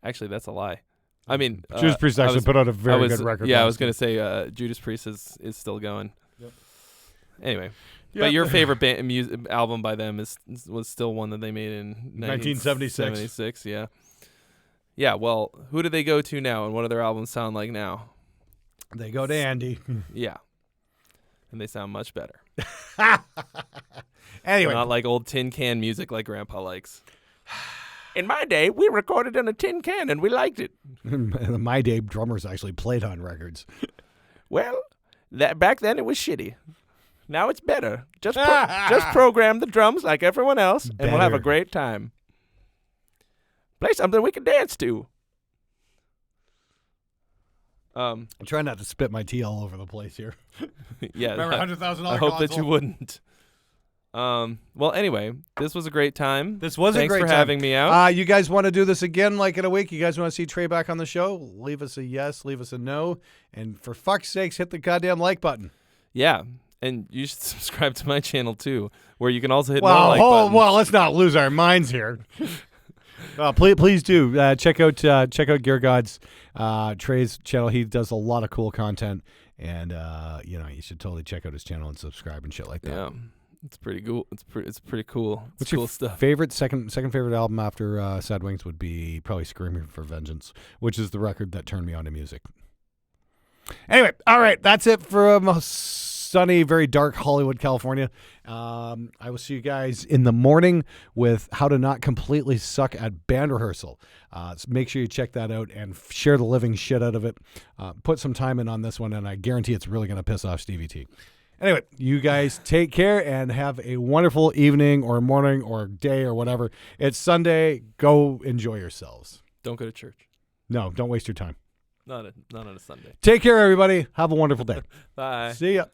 Actually, that's a lie. I mean... Judas Priest actually put out a very good record. Yeah, I last was going to year. say Judas Priest is still going. Yep. Anyway. Yep. But your favorite album by them was still one that they made in 1976. 1976, yeah. Yeah, well, who do they go to now, and what do their albums sound like now? They go to Andy. Yeah. And they sound much better. Anyway. Not like old tin can music like Grandpa likes. In my day, we recorded in a tin can, and we liked it. In my day, drummers actually played on records. Well, back then it was shitty. Now it's better. Just program the drums like everyone else, and we'll have a Better. great time. Play something we can dance to. I'm trying not to spit my tea all over the place here. Yeah. Remember $100,000 I hope that you wouldn't. Well, anyway, this was a great time. This was a Thanks great for time. having me out. You guys want to do this again like in a week? You guys want to see Trey back on the show? Leave us a yes, leave us a no. And for fuck's sakes, hit the goddamn like button. Yeah. And you should subscribe to my channel, too, where you can also hit more like Well, buttons. well, let's not lose our minds here. Please do check out Gear Gods, Trey's channel. He does a lot of cool content, and you should totally check out his channel and subscribe and shit like that. Yeah. It's pretty cool. It's pretty cool. It's What's cool your stuff. favorite second favorite album after Sad Wings would be probably Screaming for Vengeance, which is the record that turned me on to music. Anyway, all right, that's it for sunny, very dark Hollywood, California. I will see you guys in the morning with how to not completely suck at band rehearsal. So make sure you check that out and share the living shit out of it. Put some time in on this one, and I guarantee it's really going to piss off Stevie T. Anyway, you guys take care and have a wonderful evening or morning or day or whatever. It's Sunday. Go enjoy yourselves. Don't go to church. No, don't waste your time. Not on a Sunday. Take care, everybody. Have a wonderful day. Bye. See ya.